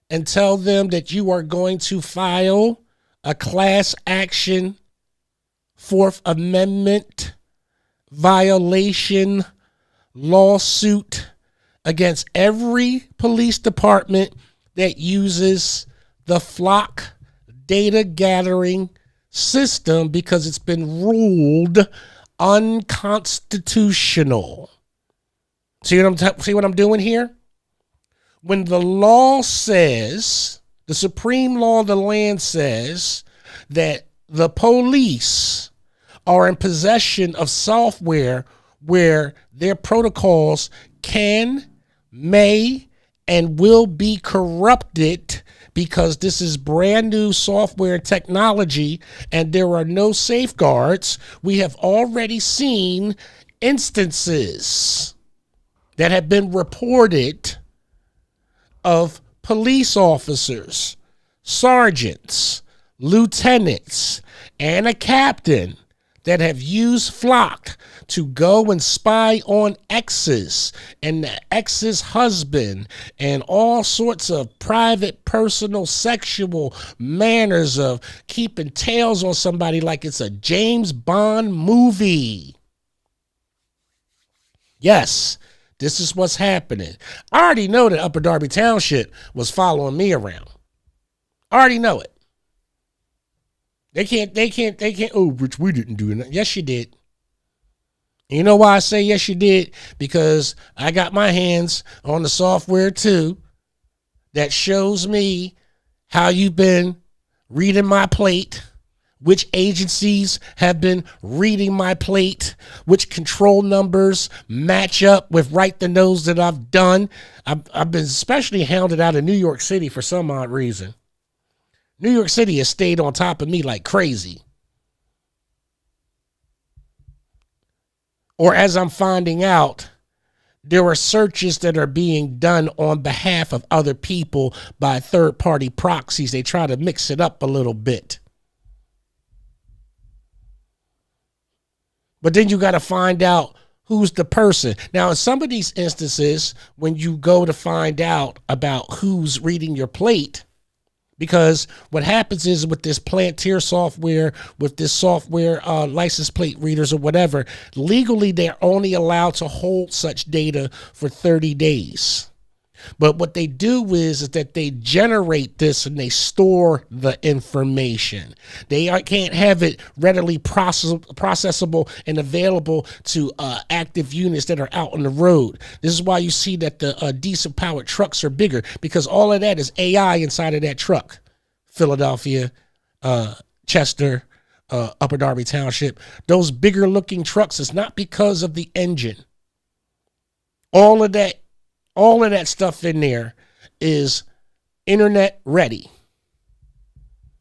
and tell them that you are going to file a class action Fourth Amendment violation lawsuit against every police department that uses the flock data gathering system because it's been ruled unconstitutional. See what I'm doing here? When the law says, the supreme law of the land says that the police are in possession of software where their protocols can, may, and will be corrupted because this is brand new software and technology and there are no safeguards. We have already seen instances that have been reported of police officers, sergeants, lieutenants, and a captain that have used Flock to go and spy on exes and the ex's husband and all sorts of private, personal, sexual manners of keeping tails on somebody like it's a James Bond movie. Yes, this is what's happening. I already know that Upper Darby Township was following me around. I already know it. They can't. Oh, Rich, we didn't do it. Yes, you did. And you know why I say yes, you did? Because I got my hands on the software too that shows me how you've been reading my plate which agencies have been reading my plate, which control numbers match up with Write the Nose that I've done. I've been especially hounded out of New York City for some odd reason. New York City has stayed on top of me like crazy. Or as I'm finding out, there are searches that are being done on behalf of other people by third-party proxies. They try to mix it up a little bit. But then you got to find out who's the person. Now, in some of these instances, when you go to find out about who's reading your plate, because what happens is with this Plantier software, with this software license plate readers or whatever, legally they're only allowed to hold such data for 30 days. But what they do is that they generate this and they store the information. They can't have it readily processable and available to active units that are out on the road. This is why you see that the diesel powered trucks are bigger, because all of that is AI inside of that truck. Philadelphia, Chester, Upper Darby Township, those bigger looking trucks is not because of the engine. All of that stuff in there is internet ready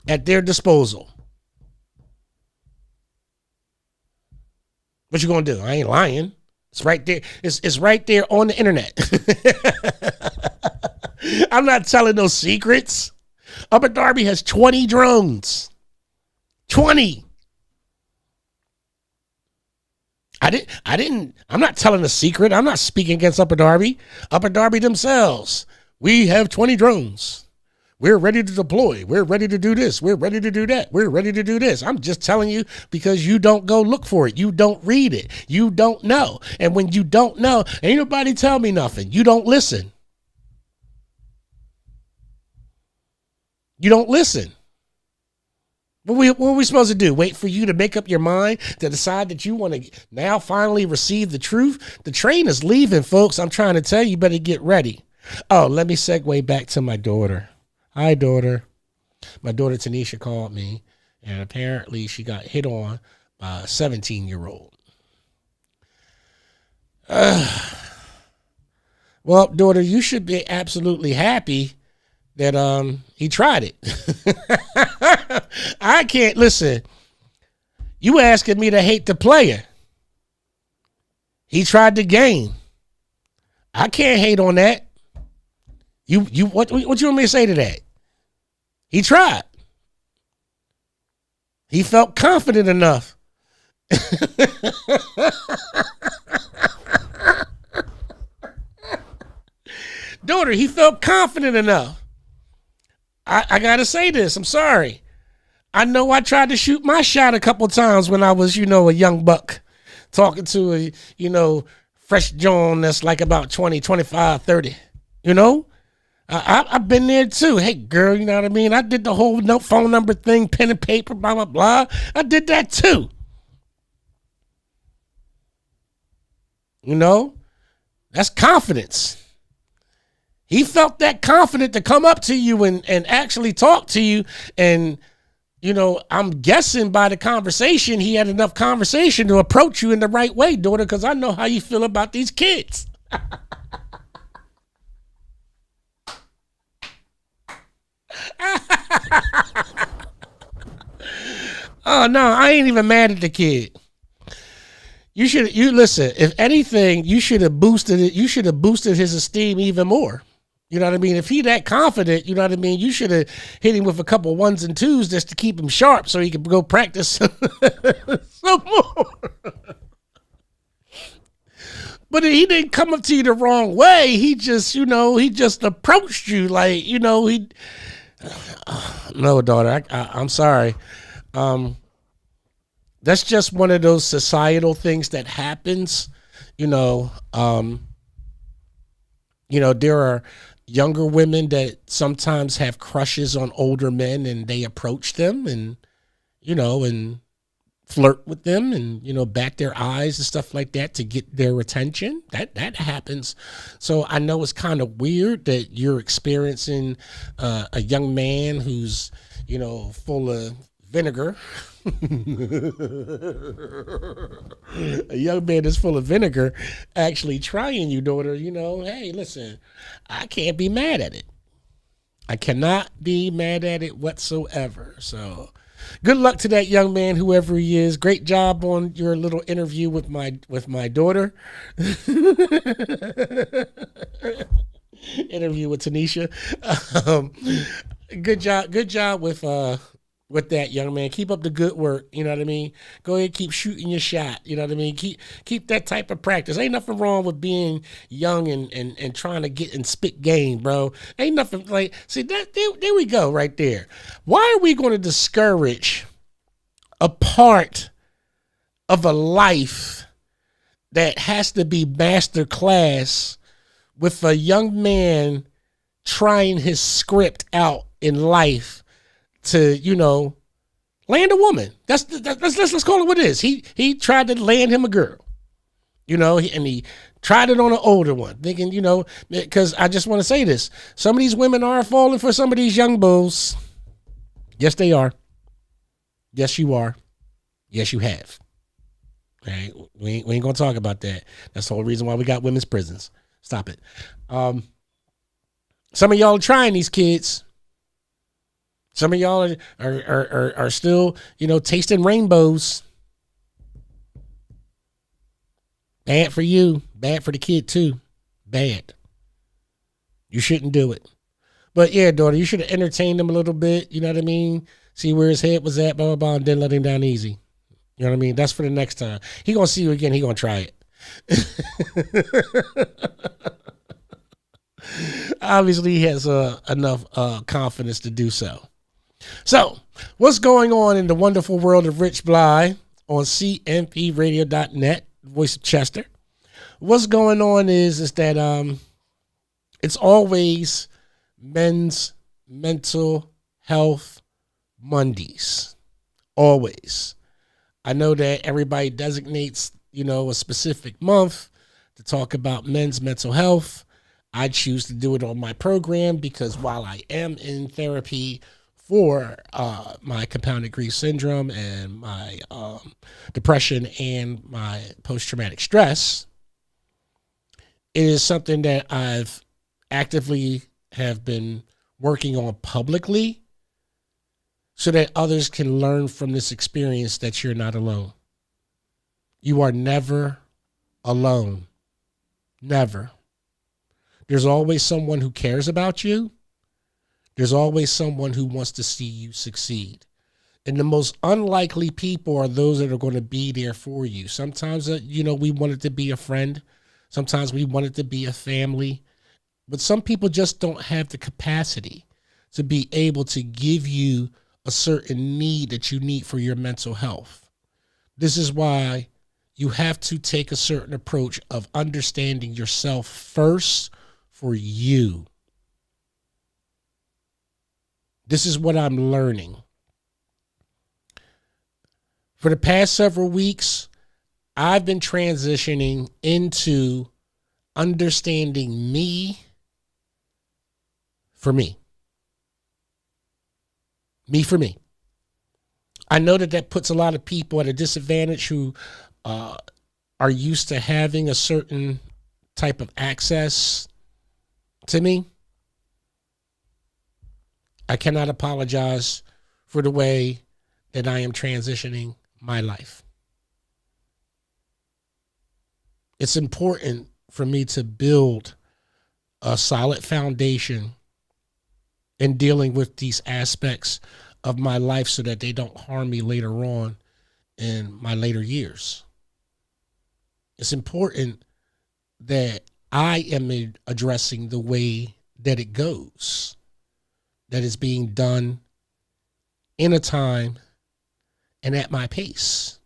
at their disposal. What you gonna do? I ain't lying. It's right there. It's right there on the internet. I'm not telling no secrets. Upper Darby has 20 drones. 20. I'm not telling a secret. I'm not speaking against Upper Darby. Upper Darby themselves. We have 20 drones. We're ready to deploy. We're ready to do this. We're ready to do that. We're ready to do this. I'm just telling you because you don't go look for it. You don't read it. You don't know. And when you don't know, ain't nobody tell me nothing. You don't listen. You don't listen. What are we supposed to do? Wait for you to make up your mind to decide that you want to now finally receive the truth? The train is leaving, folks. I'm trying to tell you, better get ready. Oh, let me segue back to my daughter. Hi, daughter. My daughter Tanisha called me, and apparently she got hit on by a 17-year-old. Well, daughter, you should be absolutely happy that he tried it. I can't listen. You asking me to hate the player. He tried the game. I can't hate on that. What you want me to say to that? He tried. He felt confident enough. Daughter, he felt confident enough. I got to say this. I'm sorry. I know I tried to shoot my shot a couple times when I was, a young buck talking to a, fresh John that's like about 20, 25, 30, I've been there too. Hey, girl, you know what I mean? I did the whole phone number thing, pen and paper, blah, blah, blah. I did that too. That's confidence. He felt that confident to come up to you and actually talk to you. And, I'm guessing by the conversation, he had enough conversation to approach you in the right way, daughter, because I know how you feel about these kids. Oh, no, I ain't even mad at the kid. You listen, if anything, you should have boosted it. You should have boosted his esteem even more. You know what I mean? If he that confident, you know what I mean? You should have hit him with a couple ones and twos just to keep him sharp so he could go practice some more. But he didn't come up to you the wrong way. He just, he just approached you like, he... No, daughter, I'm sorry. That's just one of those societal things that happens. There are younger women that sometimes have crushes on older men and they approach them and, and flirt with them and, bat their eyes and stuff like that to get their attention. That happens. So I know it's kind of weird that you're experiencing a young man who's, full of vinegar. A young man that's full of vinegar actually trying you, daughter, hey, listen, I can't be mad at it. I cannot be mad at it whatsoever. So good luck to that young man, whoever he is. Great job on your little interview with my daughter. Interview with Tanisha. Good job with that, young man. Keep up the good work. You know what I mean? Go ahead, keep shooting your shot. You know what I mean? Keep that type of practice. Ain't nothing wrong with being young and trying to get and spit game, bro. Ain't nothing like, see that there we go right there. Why are we going to discourage a part of a life that has to be master class with a young man trying his script out in life to, land a woman? Let's call it what it is. He tried to land him a girl, and he tried it on an older one, thinking, because I just want to say this. Some of these women are falling for some of these young bulls. Yes, they are. Yes, you are. Yes, you have. All right. We ain't going to talk about that. That's the whole reason why we got women's prisons. Stop it. Some of y'all are trying these kids. Some of y'all are still, tasting rainbows. Bad for you. Bad for the kid too. Bad. You shouldn't do it. But yeah, daughter, you should have entertained him a little bit. You know what I mean? See where his head was at, blah, blah, blah, and then let him down easy. You know what I mean? That's for the next time. He gonna see you again. He gonna try it. Obviously, he has enough confidence to do so. So, what's going on in the wonderful world of Rich Blye on cmpradio.net, voice of Chester? What's going on is that it's always Men's Mental Health Mondays. Always. I know that everybody designates, a specific month to talk about men's mental health. I choose to do it on my program because while I am in therapy for my compounded grief syndrome and my depression and my post-traumatic stress, it is something that I've actively have been working on publicly so that others can learn from this experience that you're not alone. You are never alone. Never. There's always someone who cares about you. There's always someone who wants to see you succeed. And the most unlikely people are those that are going to be there for you. Sometimes, we want it to be a friend. Sometimes we want it to be a family. But some people just don't have the capacity to be able to give you a certain need that you need for your mental health. This is why you have to take a certain approach of understanding yourself first for you. This is what I'm learning. For the past several weeks, I've been transitioning into understanding me for me. Me for me. I know that puts a lot of people at a disadvantage who are used to having a certain type of access to me. I cannot apologize for the way that I am transitioning my life. It's important for me to build a solid foundation in dealing with these aspects of my life so that they don't harm me later on in my later years. It's important that I am addressing the way that it goes, that is being done in a time and at my pace,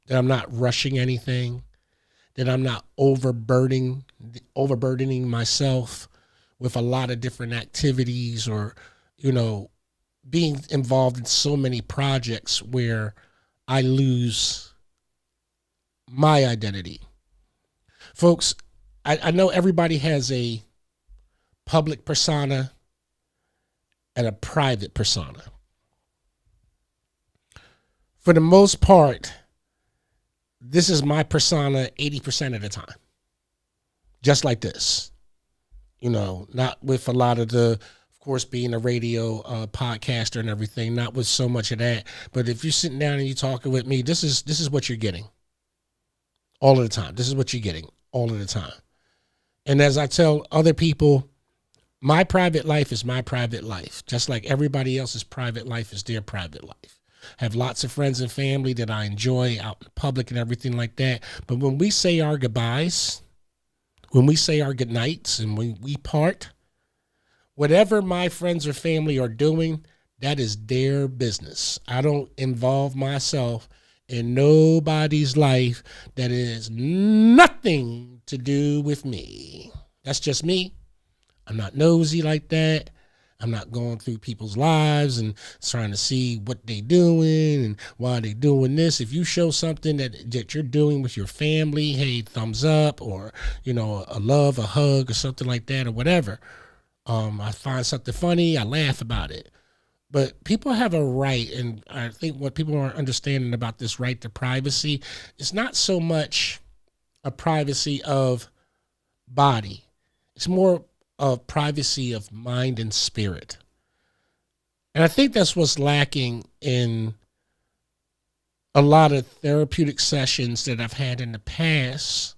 that I'm not rushing anything, that I'm not overburdening myself with a lot of different activities or, being involved in so many projects where I lose my identity. Folks, I know everybody has a public persona and a private persona. for the most part, this is my persona 80% of the time. Just like this. Not with a lot of the, of course, being a radio podcaster and everything, not with so much of that. But if you're sitting down and you're talking with me, this is what you're getting all of the time. This is what you're getting all of the time. And as I tell other people, my private life is my private life, just like everybody else's private life is their private life. I have lots of friends and family that I enjoy out in public and everything like that. But when we say our goodbyes, when we say our goodnights and when we part, whatever my friends or family are doing, that is their business. I don't involve myself in nobody's life that is nothing to do with me. That's just me. I'm not nosy like that. I'm not going through people's lives and trying to see what they doing and why they doing this. If you show something that you're doing with your family, hey, thumbs up, or, a love, a hug, or something like that, or whatever. I find something funny, I laugh about it. But people have a right, and I think what people aren't understanding about this right to privacy, it's not so much a privacy of body. It's more of privacy of mind and spirit. And I think that's what's lacking in a lot of therapeutic sessions that I've had in the past.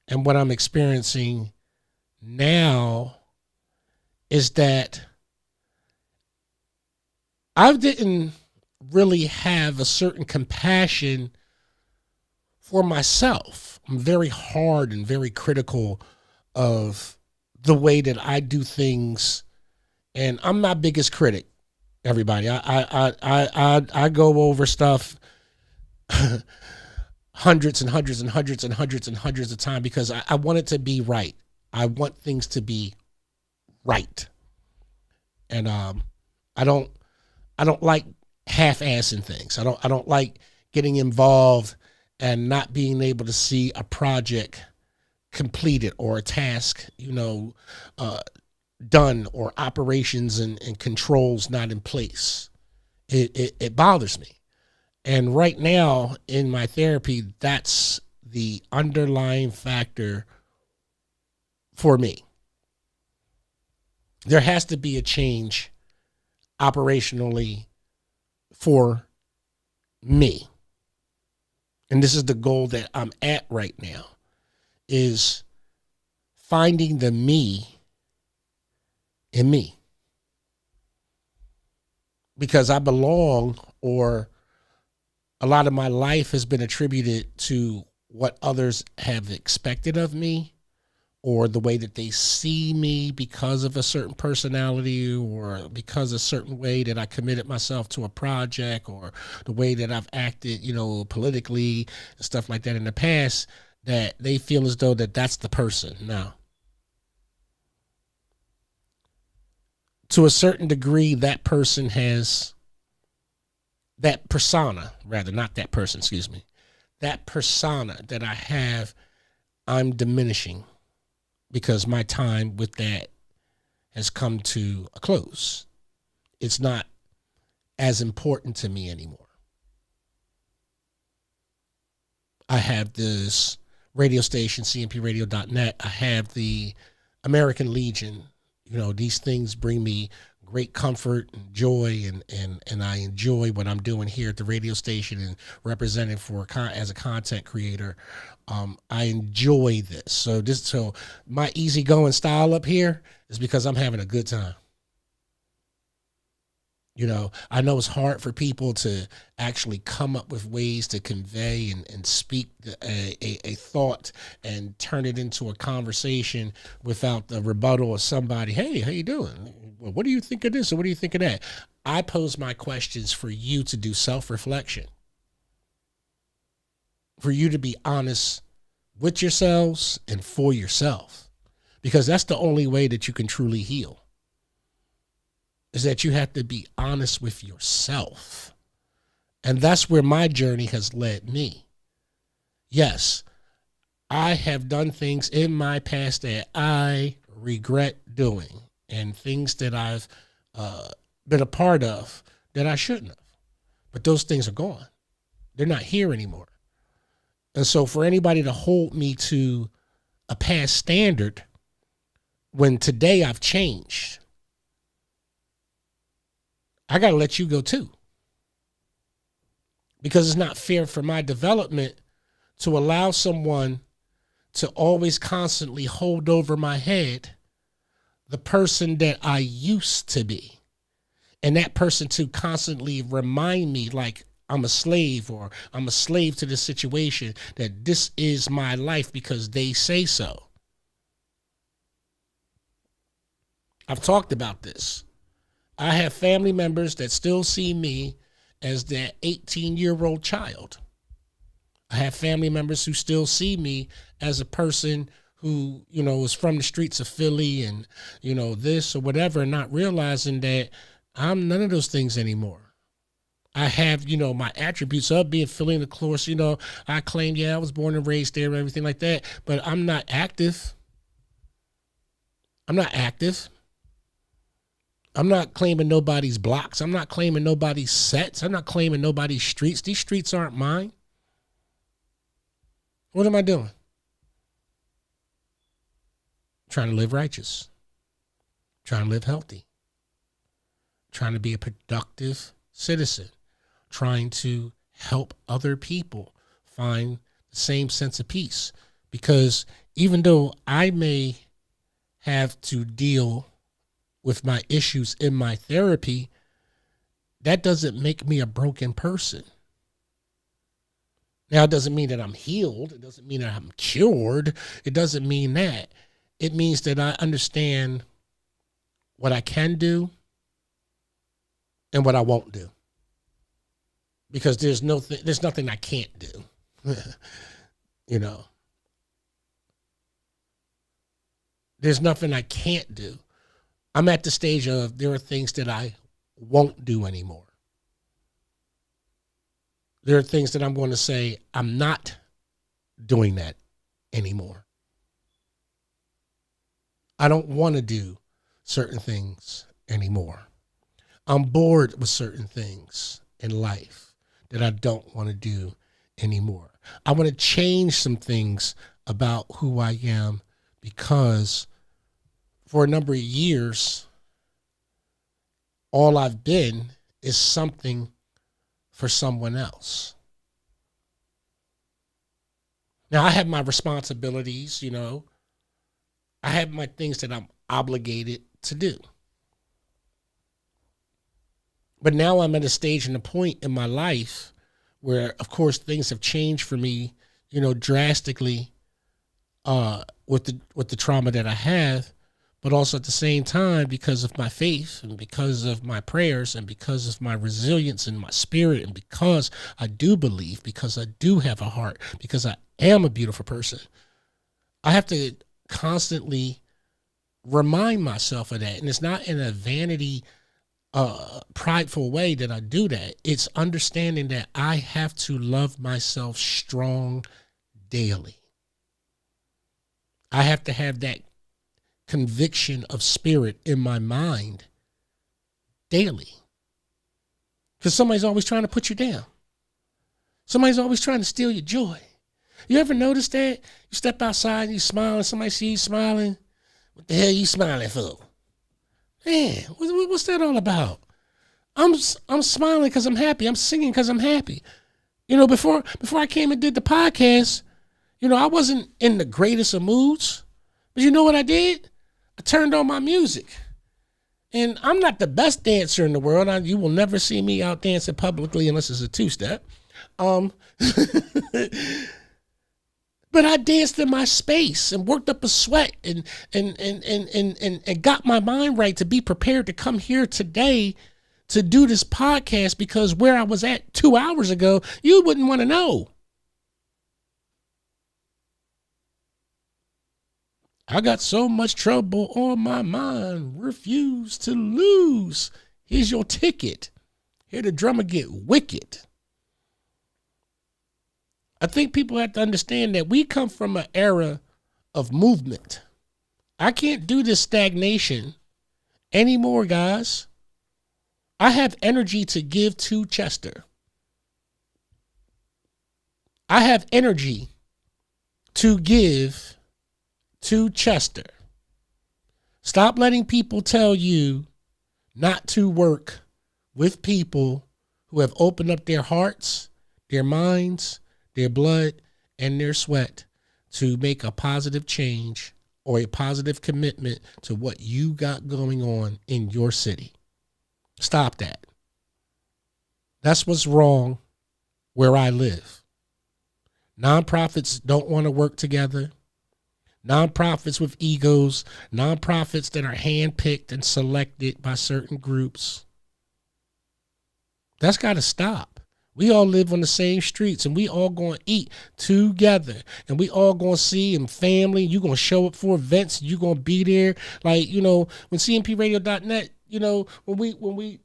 And what I'm experiencing now is that I didn't really have a certain compassion for myself. I'm very hard and very critical of the way that I do things, and I'm my biggest critic. Everybody, I go over stuff hundreds and hundreds and hundreds and hundreds and hundreds of times because I want it to be right. I want things to be right, and I don't like half-assing things. I don't like getting involved and not being able to see a project completed or a task, done, or operations and controls not in place. It bothers me. And right now in my therapy, that's the underlying factor for me. There has to be a change operationally for me. And this is the goal that I'm at right now, is finding the me in me. Because I belong, or a lot of my life has been attributed to what others have expected of me, or the way that they see me because of a certain personality, or because of a certain way that I committed myself to a project, or the way that I've acted, politically and stuff like that in the past, that they feel as though that's the person. Now, to a certain degree, that person has that persona, rather, not that person, excuse me. That persona that I have, I'm diminishing because my time with that has come to a close. It's not as important to me anymore. I have this radio station, cmpradio.net. I have the American Legion. These things bring me great comfort and joy, and I enjoy what I'm doing here at the radio station and representing as a content creator. I enjoy this. So my easygoing style up here is because I'm having a good time. I know it's hard for people to actually come up with ways to convey and speak a thought and turn it into a conversation without the rebuttal of somebody. Hey, how you doing? Well, what do you think of this? Or what do you think of that? I pose my questions for you to do self-reflection, for you to be honest with yourselves and for yourself, because that's the only way that you can truly heal. Is that you have to be honest with yourself. And that's where my journey has led me. Yes, I have done things in my past that I regret doing, and things that I've been a part of that I shouldn't have. But those things are gone. They're not here anymore. And so for anybody to hold me to a past standard when today I've changed, I got to let you go too. Because it's not fair for my development to allow someone to always constantly hold over my head the person that I used to be. And that person to constantly remind me like I'm a slave, or I'm a slave to this situation, that this is my life because they say so. I've talked about this. I have family members that still see me as their 18-year-old child. I have family members who still see me as a person who, you know, is from the streets of Philly and, you know, this or whatever, not realizing that I'm none of those things anymore. I have, you know, my attributes of being Philly, of course, you know, I claim, I was born and raised there and everything like that, but I'm not active. I'm not active. I'm not claiming nobody's blocks. I'm not claiming nobody's sets. I'm not claiming nobody's streets. These streets aren't mine. What am I doing? Trying to live righteous. Trying to live healthy. Trying to be a productive citizen. Trying to help other people find the same sense of peace. Because even though I may have to deal with my issues in my therapy, that doesn't make me a broken person. Now, it doesn't mean that I'm healed. It doesn't mean that I'm cured. It doesn't mean that. It means that I understand what I can do and what I won't do. Because there's nothing I can't do. You know. There's nothing I can't do. I'm at the stage of there are things that I won't do anymore. There are things that I'm going to say, I'm not doing that anymore. I don't want to do certain things anymore. I'm bored with certain things in life that I don't want to do anymore. I want to change some things about who I am because for a number of years, all I've been is something for someone else. Now, I have my responsibilities, you know. I have my things that I'm obligated to do. But now I'm at a stage and a point in my life where, of course, things have changed for me, you know, drastically with the trauma that I have. But also at the same time, because of my faith and because of my prayers and because of my resilience in my spirit and because I do believe, because I do have a heart, because I am a beautiful person, I have to constantly remind myself of that. And it's not in a vanity, prideful way that I do that. It's understanding that I have to love myself strong daily. I have to have that conviction of spirit in my mind daily. Because somebody's always trying to put you down. Somebody's always trying to steal your joy. You ever notice that? You step outside and you smile and somebody sees you smiling. What the hell are you smiling for? Man, what's that all about? I'm smiling because I'm happy. I'm singing because I'm happy. You know, before I came and did the podcast, you know, I wasn't in the greatest of moods. But you know what I did? I turned on my music. And I'm not the best dancer in the world. You will never see me out dancing publicly unless it's a two-step. But I danced in my space and worked up a sweat and got my mind right to be prepared to come here today to do this podcast, because where I was at 2 hours ago, you wouldn't want to know. I got so much trouble on my mind, refuse to lose. Here's your ticket. Hear the drummer get wicked. I think people have to understand that we come from an era of movement. I can't do this stagnation anymore, guys. I have energy to give to Chester. I have energy to give to Chester. Stop letting people tell you not to work with people who have opened up their hearts, their minds, their blood, and their sweat to make a positive change or a positive commitment to what you got going on in your city. Stop that. That's what's wrong where I live. Nonprofits don't want to work together. Nonprofits with egos, nonprofits that are handpicked and selected by certain groups. That's got to stop. We all live on the same streets, and we all going to eat together, and we all going to see and family. You going to show up for events. You going to be there. Like, you know, when cmpradio.net, you know, when we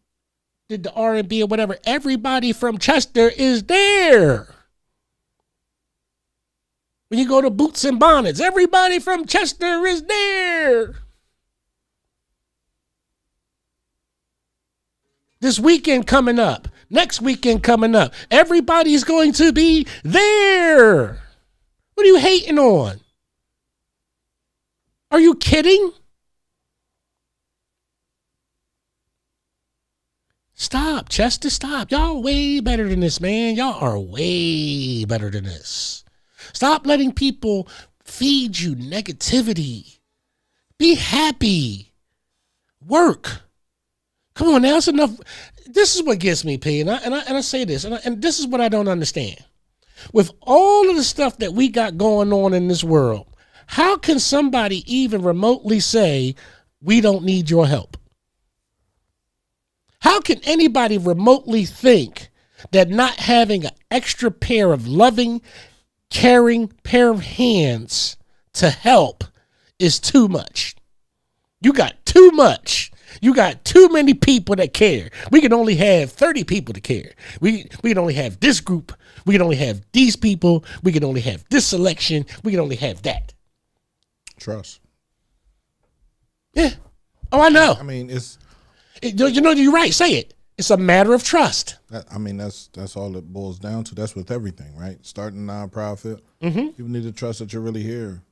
did the R&B or whatever, everybody from Chester is there. When you go to Boots and Bonnets, everybody from Chester is there. This weekend coming up, next weekend coming up, everybody's going to be there. What are you hating on? Are you kidding? Stop, Chester, stop. Y'all way better than this, man. Y'all are way better than this. Stop letting people feed you negativity. Be happy. Work. Come on now, it's enough. This is what gets me, P, and I say this, and this is what I don't understand. With all of the stuff that we got going on in this world, how can somebody even remotely say, we don't need your help? How can anybody remotely think that not having an extra pair of loving, caring pair of hands to help is too much? You got too much. You got too many people that care. We can only have 30 people to care. We can only have this group. We can only have these people. We can only have this selection. We can only have that. Trust. Yeah. Oh, I know. I mean, you know, you're right. Say it. It's a matter of trust. That's all it boils down to. That's with everything, right? Starting a nonprofit, people need to trust that you're really here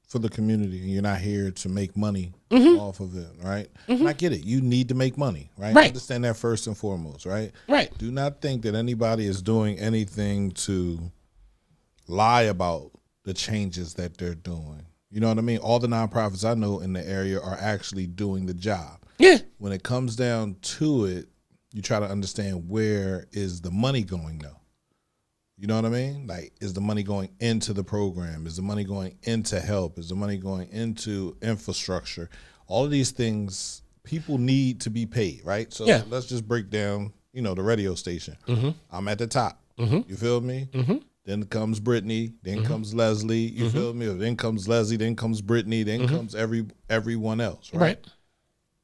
for the community and you're not here to make money off of it, right? And I get it. You need to make money, right? Right. Understand that first and foremost, right? Right. Do not think that anybody is doing anything to lie about the changes that they're doing. You know what I mean? All the nonprofits I know in the area are actually doing the job. Yeah. When it comes down to it, you try to understand where is the money going though. You know what I mean? Like, is the money going into the program? Is the money going into help? Is the money going into infrastructure? All of these things, people need to be paid, right? So let's just break down, you know, the radio station. I'm at the top. You feel me? Then comes Brittany. Then comes Leslie. You feel me? Then comes Leslie. Then comes Brittany. Then comes everyone else, right?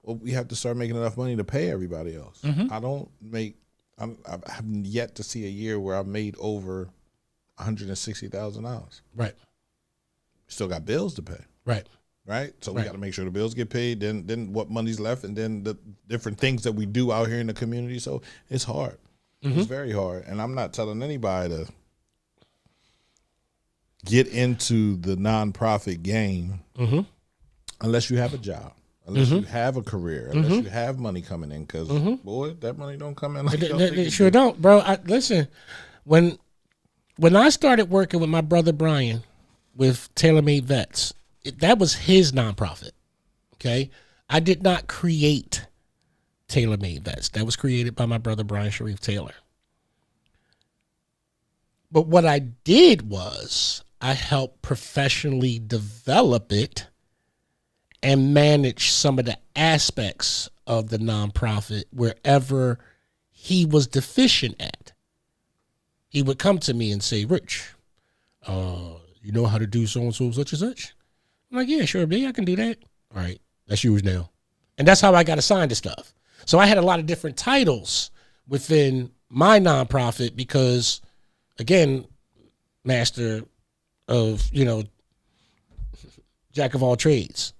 Well, we have to start making enough money to pay everybody else. I've yet to see a year where I've made over $160,000. Right. Still got bills to pay. Right. Right. So we got to make sure the bills get paid. Then what money's left, and then the different things that we do out here in the community. So it's hard. It's very hard. And I'm not telling anybody to get into the nonprofit game unless you have a job. Unless you have a career, unless you have money coming in, because boy, that money don't come in. Like it sure don't, bro. Listen, when I started working with my brother Brian with Tailor Made Vets, that was his nonprofit. Okay, I did not create Tailor Made Vets. That was created by my brother Brian Sharif Taylor. But what I did was I helped professionally develop it and manage some of the aspects of the nonprofit wherever he was deficient at. He would come to me and say, Rich, you know how to do so-and-so, such and such? I'm like, yeah, sure, B, I can do that. All right, that's yours now. And that's how I got assigned to stuff. So I had a lot of different titles within my nonprofit because, again, master of, you know, jack of all trades.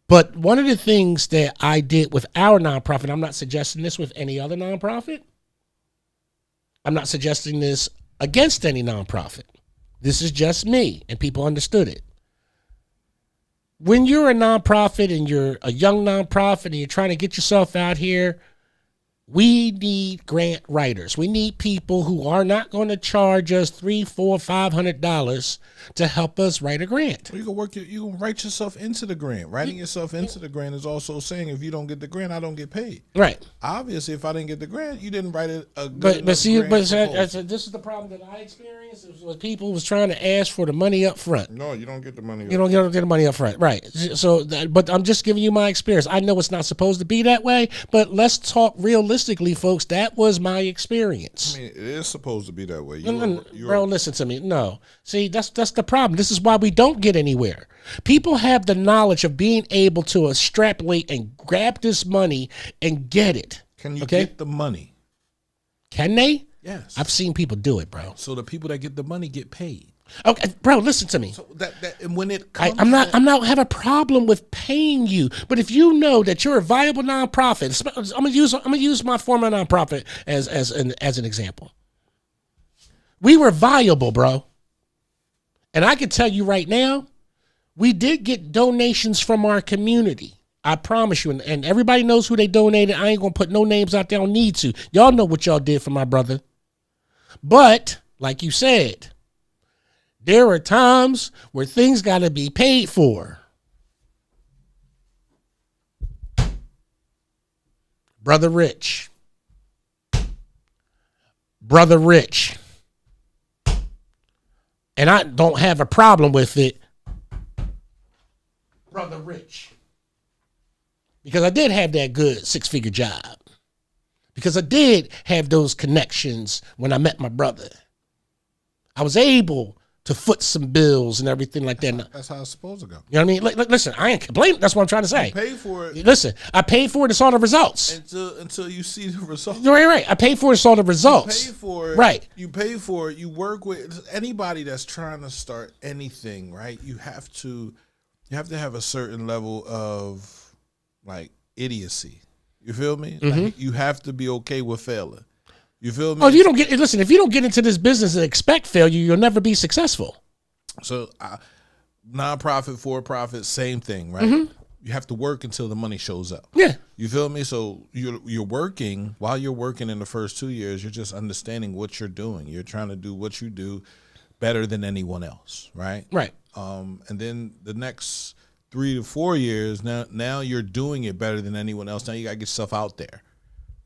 But one of the things that I did with our nonprofit, I'm not suggesting this with any other nonprofit, I'm not suggesting this against any nonprofit. This is just me, and people understood it. When you're a nonprofit and you're a young nonprofit and you're trying to get yourself out here, we need grant writers. We need people who are not going to charge us $300, $400, $500 to help us write a grant. You can write yourself into the grant. Writing yourself into the grant is also saying if you don't get the grant, I don't get paid. Right. Obviously, if I didn't get the grant, you didn't write a good But see, grant proposal. this is the problem that I experienced. Was people was trying to ask for the money up front. No, you don't get the money. You don't get the money up front, right? So, but I'm just giving you my experience. I know it's not supposed to be that way, but let's talk realistically, folks. That was my experience. I mean, it is supposed to be that way. Bro, listen to me. No, see, that's the problem. This is why we don't get anywhere. People have the knowledge of being able to extrapolate and grab this money and get it. Can you get the money? Can they? Yes. I've seen people do it, bro. So the people that get the money get paid. Okay, bro, listen to me. So and when it comes, I'm not have a problem with paying you, but if you know that you're a viable nonprofit, I'm gonna use my former nonprofit as an example. We were viable, bro, and I can tell you right now, we did get donations from our community. I promise you, and everybody knows who they donated. I ain't gonna put no names out there. I don't need to. Y'all know what y'all did for my brother, but like you said, there are times where things got to be paid for. Brother Rich. And I don't have a problem with it. Brother Rich. Because I did have that good 6-figure job. Because I did have those connections when I met my brother. I was able to foot some bills and everything like that. That's how it's supposed to go. You know what I mean? Listen, I ain't complaining. That's what I'm trying to say. You pay for it. Listen, I paid for it and saw the results. Until you see the results. Right. I paid for it and saw the results. You pay for it. Right. You pay for it. You work with anybody that's trying to start anything, right? You have to have a certain level of like idiocy. You feel me? Mm-hmm. Like, you have to be okay with failing. You feel me? Oh, if you don't get into this business and expect failure, you'll never be successful. So, nonprofit, for profit, same thing, right? Mm-hmm. You have to work until the money shows up. Yeah. You feel me? So you're working. While you're working in the first 2 years, you're just understanding what you're doing. You're trying to do what you do better than anyone else, right? Right. And then the next 3 to 4 years, now you're doing it better than anyone else. Now you gotta get yourself out there.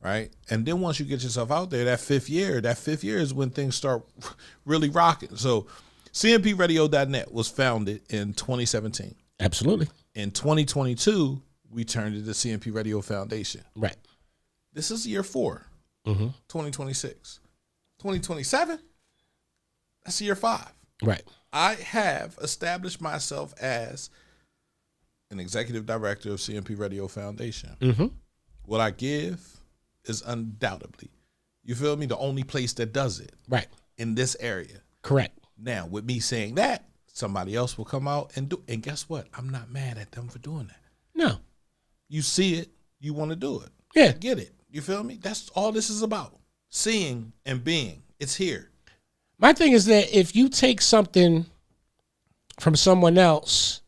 Right. And then once you get yourself out there, that fifth year is when things start really rocking. So CMPradio.net was founded in 2017. Absolutely. In 2022, we turned it to CMP Radio Foundation. Right. This is year 4, 2026. 2027, that's year 5. Right. I have established myself as an executive director of CMP Radio Foundation. Mm-hmm. What I give is undoubtedly, you feel me, the only place that does it. Right. In this area. Correct. Now, with me saying that, somebody else will come out and do. And guess what? I'm not mad at them for doing that. No. You see it, you want to do it. Yeah. Get it. You feel me? That's all this is about. Seeing and being. It's here. My thing is that if you take something from someone else,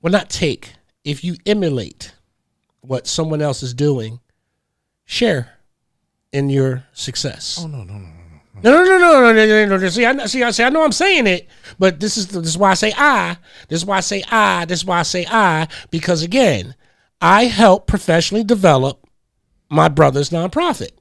well, not take, if you emulate what someone else is doing, share in your success. Oh, no. No. See, I know I'm saying it, but this is why I say I. This is why I say I, because again, I help professionally develop my brother's nonprofit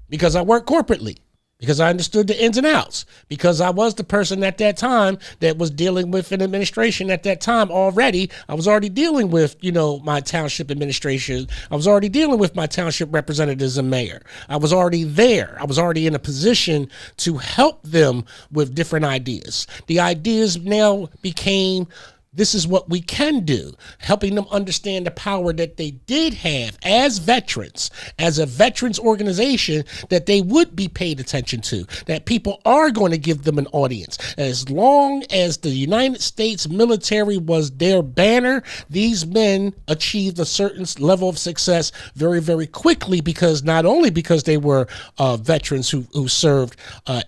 because I work corporately. Because I understood the ins and outs. Because I was the person at that time that was dealing with an administration at that time already. I was already dealing with, my township administration. I was already dealing with my township representatives and mayor. I was already there. I was already in a position to help them with different ideas. The ideas now became this is what we can do, helping them understand the power that they did have as veterans, as a veterans organization, that they would be paid attention to, that people are going to give them an audience. As long as the United States military was their banner, these men achieved a certain level of success very, very quickly, because not only because they were veterans who served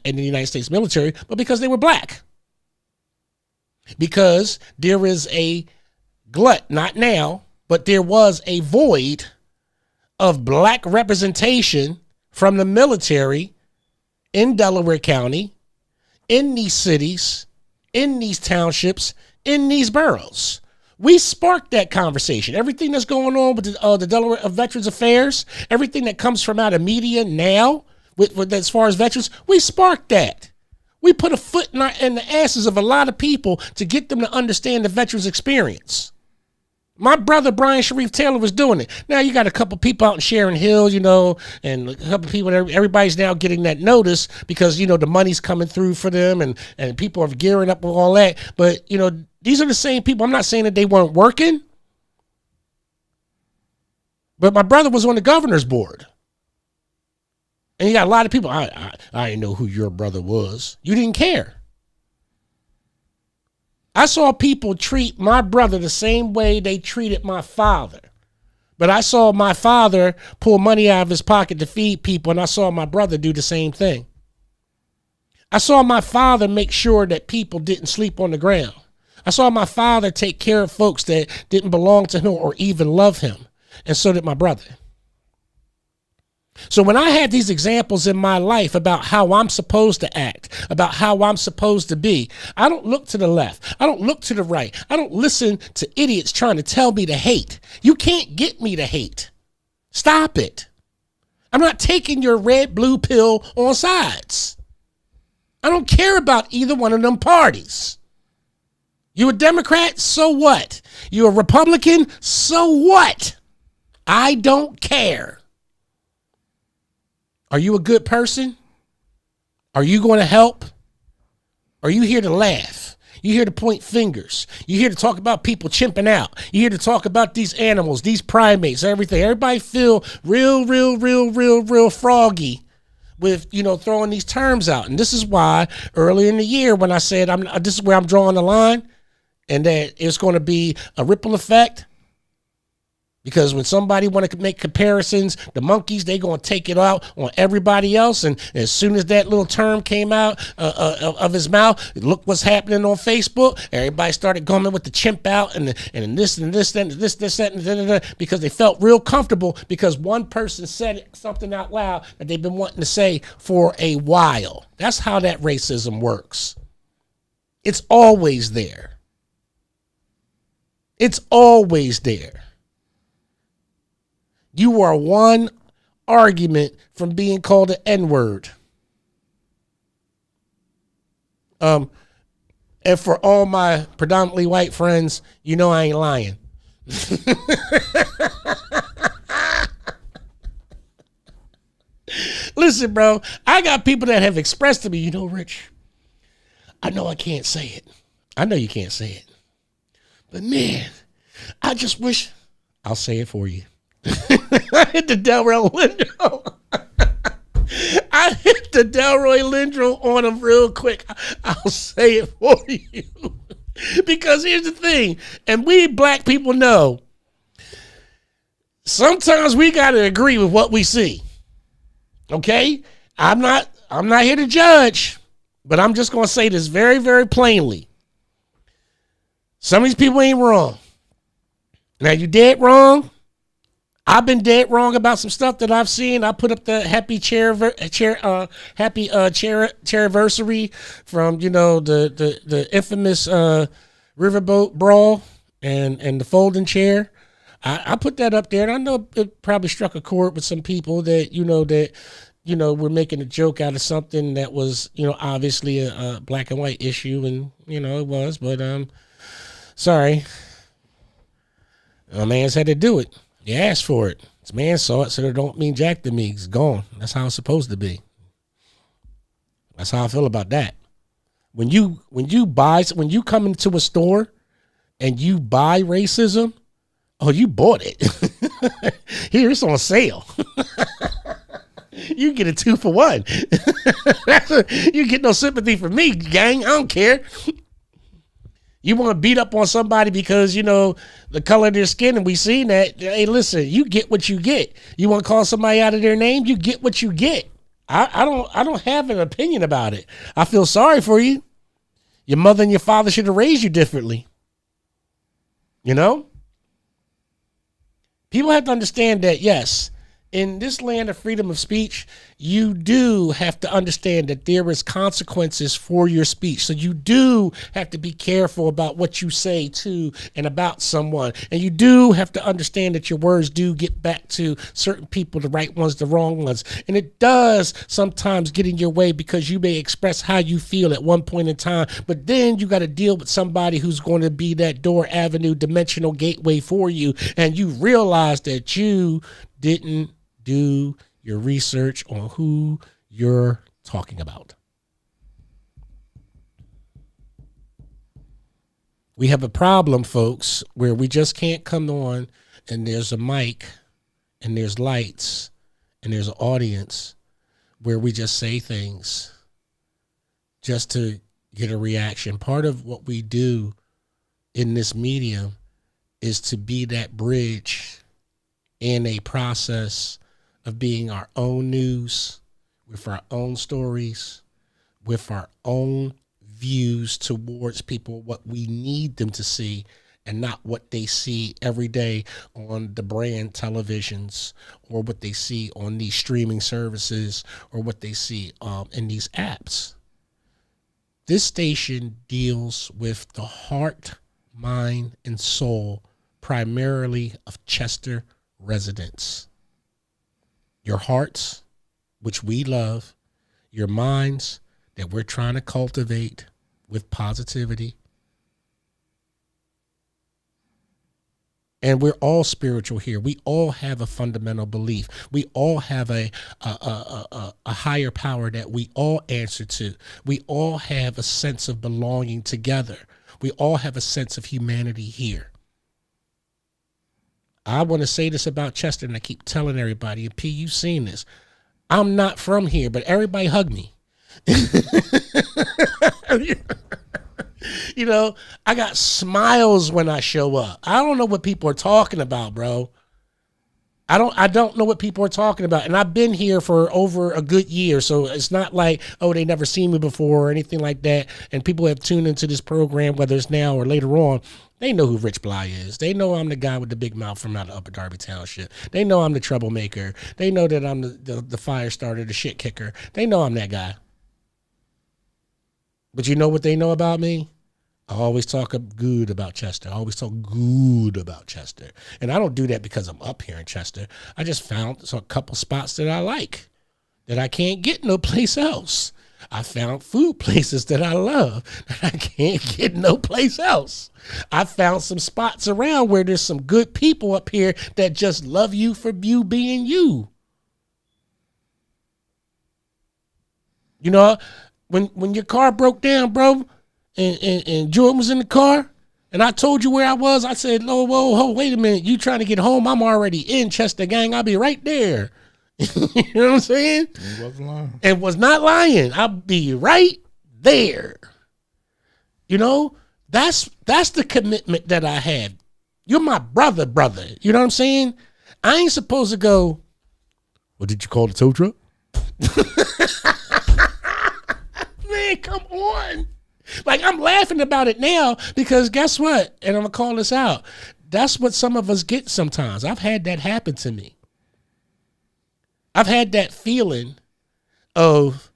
in the United States military, but because they were black. Because there is a glut, not now, but there was a void of black representation from the military in Delaware County, in these cities, in these townships, in these boroughs. We sparked that conversation. Everything that's going on with the Delaware Veterans Affairs, everything that comes from out of media now, with as far as veterans, we sparked that. We put a foot in the asses of a lot of people to get them to understand the veterans experience. My brother, Brian Sharif Taylor, was doing it. Now you got a couple people out in Sharon Hill, and a couple people, everybody's now getting that notice because, the money's coming through for them and people are gearing up with all that. But, these are the same people. I'm not saying that they weren't working, but my brother was on the governor's board. And you got a lot of people, I didn't know who your brother was. You didn't care. I saw people treat my brother the same way they treated my father. But I saw my father pull money out of his pocket to feed people, and I saw my brother do the same thing. I saw my father make sure that people didn't sleep on the ground. I saw my father take care of folks that didn't belong to him or even love him. And so did my brother. So when I had these examples in my life about how I'm supposed to act, about how I'm supposed to be, I don't look to the left. I don't look to the right. I don't listen to idiots trying to tell me to hate. You can't get me to hate. Stop it. I'm not taking your red, blue pill on sides. I don't care about either one of them parties. You a Democrat? So what? You a Republican? So what? I don't care. Are you a good person? Are you going to help? Are you here to laugh? You here to point fingers? You here to talk about people chimping out? You here to talk about these animals, these primates, everything? Everybody feel real froggy with, throwing these terms out. And this is why earlier in the year when I said this is where I'm drawing the line and that it's going to be a ripple effect. Because when somebody want to make comparisons, the monkeys, they going to take it out on everybody else. And as soon as that little term came out of his mouth, look what's happening on Facebook. Everybody started going with the chimp out and this, that, because they felt real comfortable because one person said something out loud that they've been wanting to say for a while. That's how that racism works. It's always there. It's always there. You are one argument from being called an N-word. And for all my predominantly white friends, I ain't lying. Listen, bro, I got people that have expressed to me, Rich, I know I can't say it. I know you can't say it. But man, I just wish I'll say it for you. I hit the Delroy Lindro. I hit the Delroy Lindro on him real quick. I'll say it for you. Because here's the thing, and we black people know, sometimes we got to agree with what we see. Okay? I'm not here to judge, but I'm just going to say this very, very plainly. Some of these people ain't wrong. Now, you dead wrong. I've been dead wrong about some stuff that I've seen. I put up the happy chairiversary from, the infamous riverboat brawl and the folding chair. I put that up there, and I know it probably struck a chord with some people that, we're making a joke out of something that was, obviously a black and white issue, and, it was, but sorry. A man's had to do it. You asked for it. This man saw it, so it don't mean jack to me. It's gone. That's how it's supposed to be. That's how I feel about that. When you come into a store and you buy racism, oh, you bought it. Here, it's on sale. You get a 2 for 1. You get no sympathy from me, gang. I don't care. You want to beat up on somebody because, the color of their skin, and we seen that. Hey, listen, you get what you get. You want to call somebody out of their name, you get what you get. I don't have an opinion about it. I feel sorry for you. Your mother and your father should have raised you differently. People have to understand that, yes, in this land of freedom of speech, you do have to understand that there is consequences for your speech. So you do have to be careful about what you say to and about someone. And you do have to understand that your words do get back to certain people, the right ones, the wrong ones. And it does sometimes get in your way because you may express how you feel at one point in time, but then you got to deal with somebody who's going to be that door, avenue, dimensional gateway for you. And you realize that you didn't do your research on who you're talking about. We have a problem, folks, where we just can't come on and there's a mic and there's lights and there's an audience where we just say things just to get a reaction. Part of what we do in this medium is to be that bridge in a process of being our own news, with our own stories, with our own views towards people, what we need them to see, and not what they see every day on the brand televisions, or what they see on these streaming services, or what they see in these apps. This station deals with the heart, mind, and soul, primarily of Chester residents. Your hearts, which we love, your minds that we're trying to cultivate with positivity. And we're all spiritual here. We all have a fundamental belief. We all have a higher power that we all answer to. We all have a sense of belonging together. We all have a sense of humanity here. I want to say this about Chester, and I keep telling everybody, and P, you've seen this. I'm not from here, but everybody hug me. I got smiles when I show up. I don't know what people are talking about, bro. I don't know what people are talking about. And I've been here for over a good year. So it's not like, oh, they never seen me before or anything like that. And people have tuned into this program, whether it's now or later on. They know who Rich Blye is. They know I'm the guy with the big mouth from out of Upper Darby Township. They know I'm the troublemaker. They know that I'm the fire starter, the shit kicker. They know I'm that guy. But you know what they know about me? I always talk good about Chester. I always talk good about Chester. And I don't do that because I'm up here in Chester. I just found a couple spots that I like that I can't get no place else. I found food places that I love that I can't get no place else. I found some spots around where there's some good people up here that just love you for you being you. You know, when your car broke down, bro, and Jordan was in the car, and I told you where I was, I said, no, whoa, wait a minute. You trying to get home? I'm already in Chester, gang. I'll be right there. You know what I'm saying? He wasn't lying. And was not lying. I'll be right there. You know, that's the commitment that I have. You're my brother. You know what I'm saying? I ain't supposed to go, well, did you call the tow truck? Man, come on. Like, I'm laughing about it now because guess what? And I'm going to call this out. That's what some of us get sometimes. I've had that happen to me. I've had that feeling of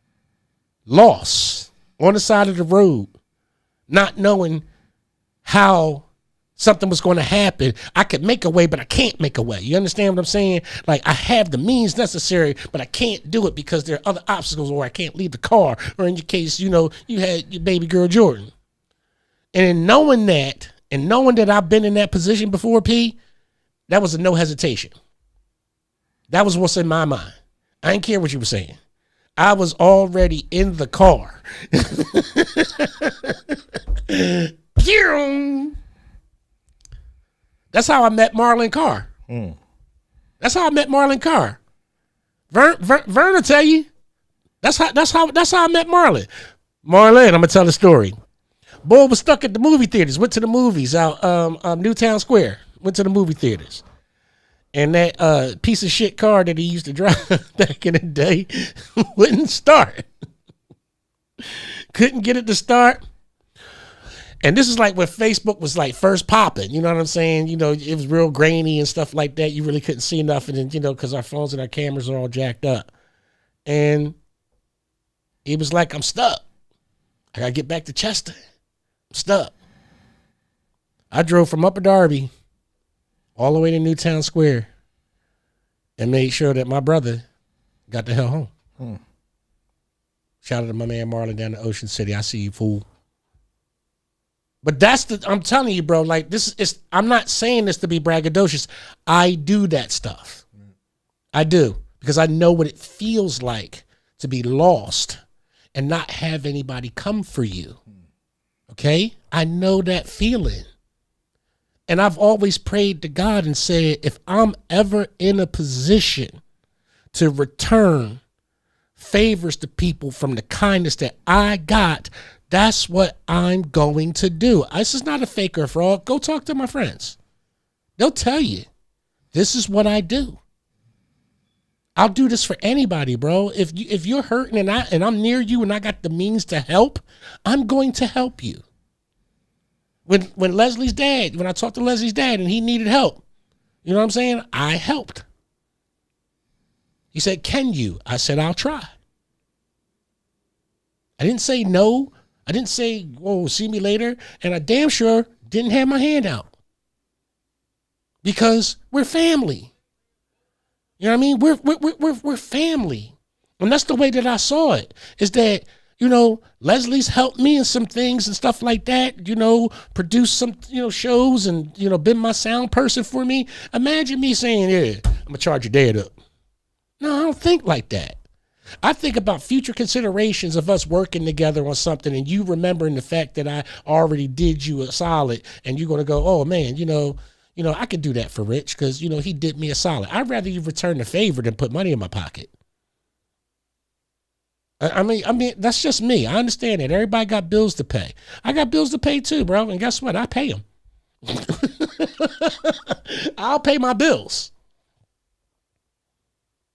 loss on the side of the road, not knowing how something was going to happen. I could make a way, but I can't make a way. You understand what I'm saying? Like, I have the means necessary, but I can't do it because there are other obstacles, or I can't leave the car, or in your case, you know, you had your baby girl Jordan. And in knowing that, and knowing that I've been in that position before, P, that was a no hesitation. That was what's in my mind. I didn't care what you were saying. I was already in the car. That's how I met Marlon Carr. That's how I met Marlon Carr. Vern will tell you. That's how I met Marlon. Marlon, I'm gonna tell the story. Boy was stuck at the movie theaters. Went to the movies out Newtown Square. Went to the movie theaters, and that piece of shit car that he used to drive back in the day wouldn't start. Couldn't get it to start. And this is like when Facebook was like first popping, you know what I'm saying? You know, it was real grainy and stuff like that. You really couldn't see nothing, and you know, because our phones and our cameras are all jacked up. And it was like, I'm stuck. I gotta get back to Chester. I'm stuck. I drove from Upper Darby all the way to Newtown Square and made sure that my brother got the hell home. Shout out to my man Marlon down in Ocean City. I see you, fool. But I'm telling you, bro, like I'm not saying this to be braggadocious. I do that stuff. I do, because I know what it feels like to be lost and not have anybody come for you. Okay? I know that feeling. And I've always prayed to God and said, if I'm ever in a position to return favors to people from the kindness that I got, that's what I'm going to do. This is not a fake or a fraud. Go talk to my friends. They'll tell you, this is what I do. I'll do this for anybody, bro. If you're hurting and I'm near you and I got the means to help, I'm going to help you. When Leslie's dad, when I talked to Leslie's dad and he needed help, you know what I'm saying? I helped. He said, can you? I said, I'll try. I didn't say no. I didn't say, whoa, see me later. And I damn sure didn't have my hand out. Because we're family. You know what I mean? We're family. And that's the way that I saw it, is that, you know, Leslie's helped me in some things and stuff like that, you know, produce some, you know, shows and, you know, been my sound person for me. Imagine me saying, yeah, I'm going to charge your dad up. No, I don't think like that. I think about future considerations of us working together on something and you remembering the fact that I already did you a solid and you're going to go, oh man, you know, I could do that for Rich because, you know, he did me a solid. I'd rather you return the favor than put money in my pocket. I mean, that's just me. I understand that. Everybody got bills to pay. I got bills to pay too, bro. And guess what? I pay them. I'll pay my bills.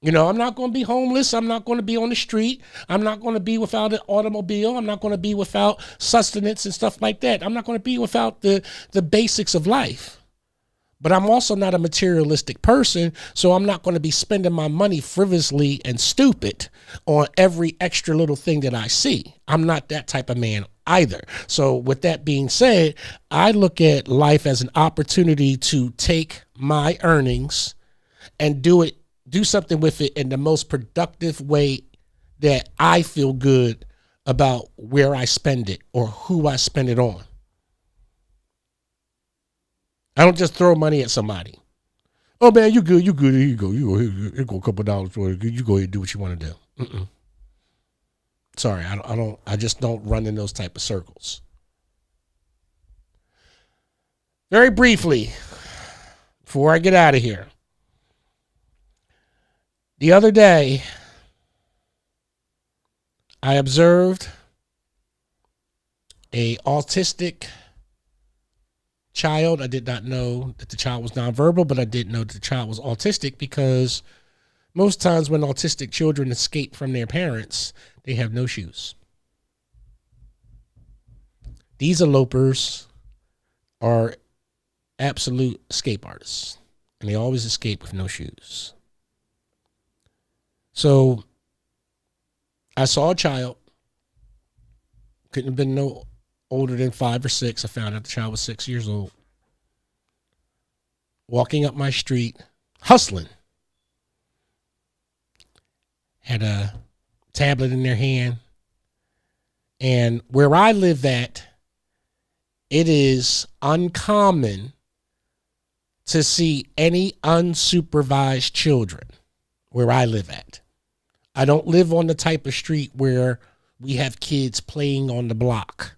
You know, I'm not going to be homeless. I'm not going to be on the street. I'm not going to be without an automobile. I'm not going to be without sustenance and stuff like that. I'm not going to be without the basics of life. But I'm also not a materialistic person, so I'm not going to be spending my money frivolously and stupid on every extra little thing that I see. I'm not that type of man either. So with that being said, I look at life as an opportunity to take my earnings and do something with it in the most productive way that I feel good about where I spend it or who I spend it on. I don't just throw money at somebody. Oh man, you good. Here you go. Here go a couple dollars for you. You go ahead and do what you want to do. Sorry, I just don't run in those type of circles. Very briefly, before I get out of here. The other day, I observed a autistic child. I did not know that the child was nonverbal, but I did know that the child was autistic because most times when autistic children escape from their parents, they have no shoes. These elopers are absolute escape artists, and they always escape with no shoes. So I saw a child, couldn't have been no older than 5 or 6. I found out the child was 6 years old, walking up my street, hustling, had a tablet in their hand. And where I live at, it is uncommon to see any unsupervised children where I live at. I don't live on the type of street where we have kids playing on the block.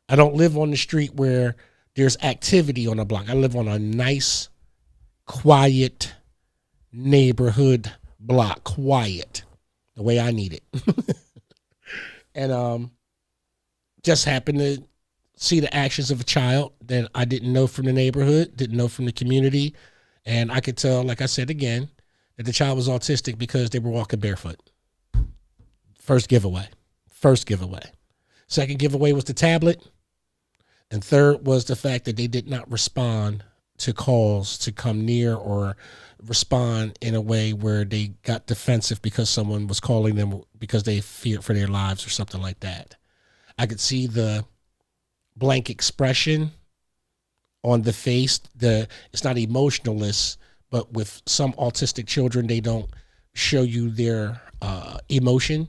I don't live on the street where there's activity on the block. I live on a nice, quiet neighborhood block. Quiet. The way I need it. And just happened to see the actions of a child that I didn't know from the neighborhood, didn't know from the community. And I could tell, like I said again, that the child was autistic because they were walking barefoot. First giveaway. Second giveaway was the tablet. And third was the fact that they did not respond to calls to come near or respond in a way where they got defensive because someone was calling them because they feared for their lives or something like that. I could see the blank expression on the face. It's not emotionless, but with some autistic children, they don't show you their emotion.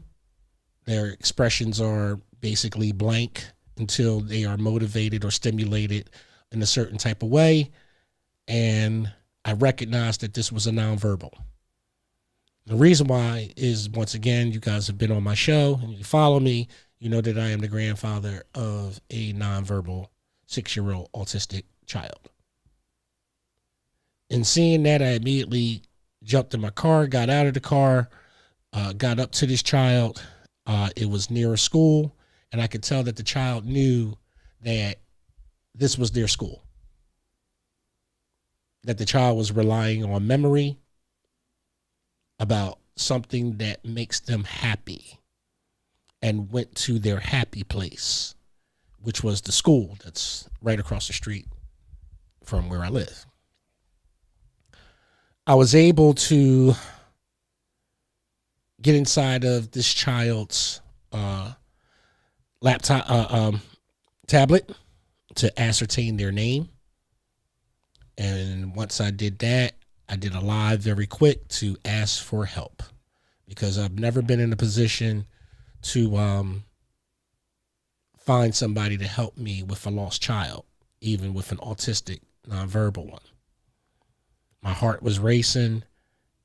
Their expressions are basically blank until they are motivated or stimulated in a certain type of way. And I recognized that this was a nonverbal. The reason why is, once again, you guys have been on my show and you follow me. You know that I am the grandfather of a nonverbal 6-year-old autistic child. In seeing that, I immediately jumped in my car, got out of the car, got up to this child. It was near a school, and I could tell that the child knew that this was their school. That the child was relying on memory about something that makes them happy, and went to their happy place, which was the school that's right across the street from where I live. I was able to get inside of this child's tablet to ascertain their name. And once I did that, I did a live very quick to ask for help, because I've never been in a position to find somebody to help me with a lost child, even with an autistic nonverbal one. My heart was racing.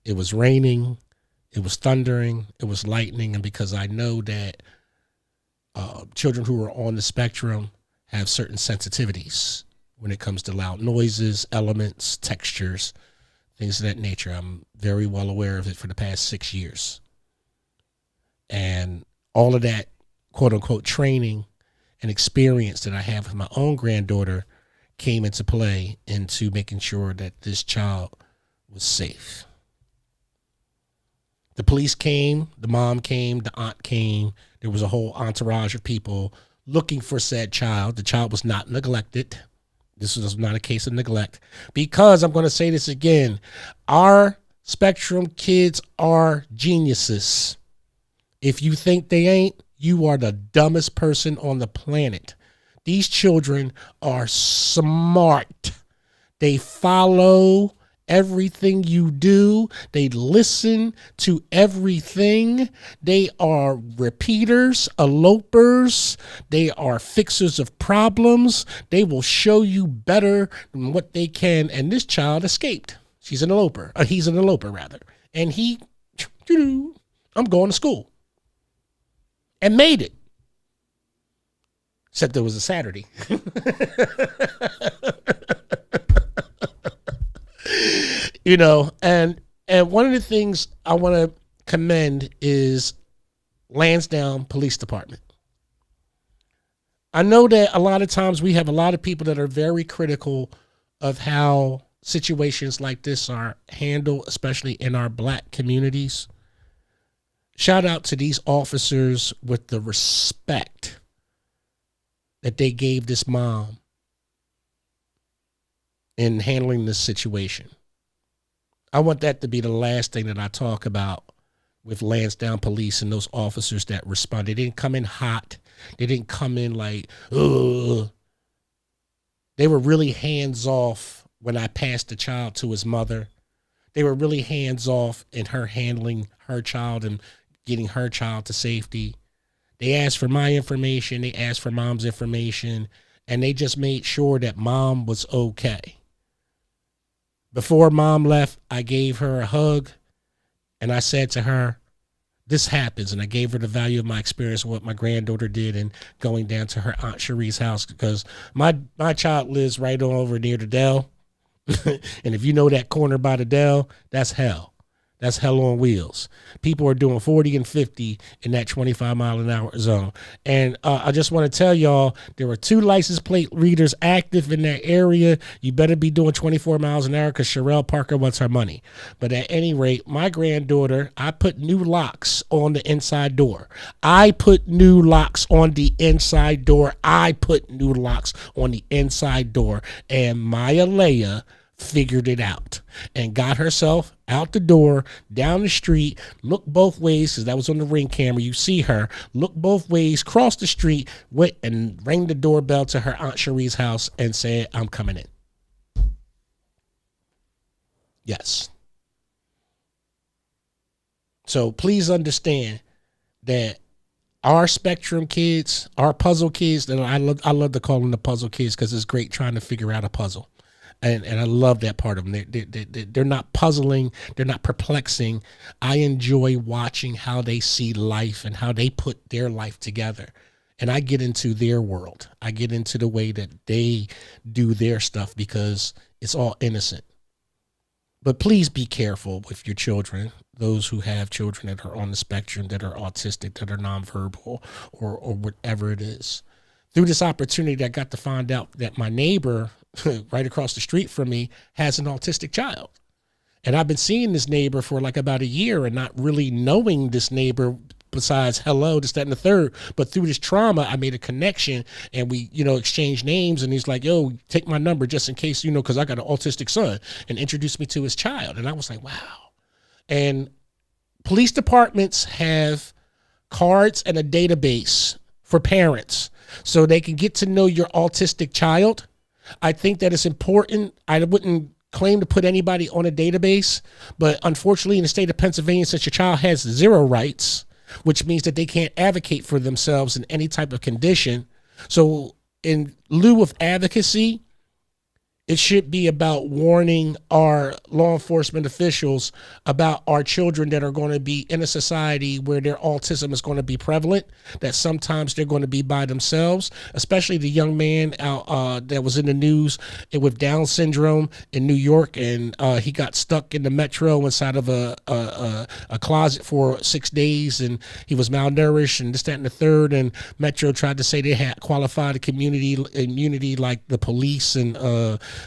It was raining. It was thundering. It was lightning. And because I know that children who are on the spectrum have certain sensitivities when it comes to loud noises, elements, textures, things of that nature. I'm very well aware of it for the past 6 years. And all of that, quote unquote, training and experience that I have with my own granddaughter came into play into making sure that this child was safe. The police came, the mom came, the aunt came. There was a whole entourage of people looking for said child. The child was not neglected. This was not a case of neglect, because I'm going to say this again. Our spectrum kids are geniuses. If you think they ain't, you are the dumbest person on the planet. These children are smart. They follow everything you do. They listen to everything. They are repeaters, elopers. They are fixers of problems. They will show you better than what they can. And this child escaped. She's an eloper. He's an eloper, rather. And I'm going to school. And made it. Except it was a Saturday. And one of the things I want to commend is Lansdowne Police Department. I know that a lot of times we have a lot of people that are very critical of how situations like this are handled, especially in our black communities. Shout out to these officers with the respect that they gave this mom in handling this situation. I want that to be the last thing that I talk about with Lansdowne Police and those officers that respond. They didn't come in hot. They didn't come in like, ugh. They were really hands off when I passed the child to his mother. They were really hands off in her handling her child and getting her child to safety. They asked for my information. They asked for mom's information. And they just made sure that mom was okay. Before mom left, I gave her a hug. And I said to her, this happens, and I gave her the value of my experience of what my granddaughter did and going down to her Aunt Cherie's house, because my child lives right on over near the Dell. And if you know that corner by the Dell, that's hell. That's hell on wheels. People are doing 40 and 50 in that 25-mile-an-hour zone. And I just want to tell y'all, there were 2 license plate readers active in that area. You better be doing 24 miles an hour, because Sherelle Parker wants her money. But at any rate, my granddaughter, I put new locks on the inside door. I put new locks on the inside door. And Maya Leia figured it out and got herself out the door, down the street, look both ways, because that was on the Ring camera. You see her look both ways, cross the street, went and rang the doorbell to her Aunt Cherie's house and said, I'm coming in. Yes. So please understand that our spectrum kids, our puzzle kids, and I love to call them the puzzle kids, because it's great trying to figure out a puzzle. And I love that part of them. They're not puzzling. They're not perplexing. I enjoy watching how they see life and how they put their life together. And I get into their world. I get into the way that they do their stuff, because it's all innocent. But please be careful with your children, those who have children that are on the spectrum, that are autistic, that are nonverbal, or whatever it is. Through this opportunity, I got to find out that my neighbor right across the street from me has an autistic child. And I've been seeing this neighbor for like about a year and not really knowing this neighbor besides hello, this, that, and the third. But through this trauma, I made a connection, and we, exchanged names. And he's like, yo, take my number just in case, because I got an autistic son, and introduced me to his child. And I was like, wow. And police departments have cards and a database for parents so they can get to know your autistic child. I think that it's important. I wouldn't claim to put anybody on a database, but unfortunately in the state of Pennsylvania, since your child has 0 rights, which means that they can't advocate for themselves in any type of condition. So in lieu of advocacy, it should be about warning our law enforcement officials about our children that are going to be in a society where their autism is going to be prevalent, that sometimes they're going to be by themselves, especially the young man that was in the news with Down syndrome in New York, and he got stuck in the metro inside of a closet for 6 days, and he was malnourished and this, that, and the third, and Metro tried to say they had qualified community immunity like the police and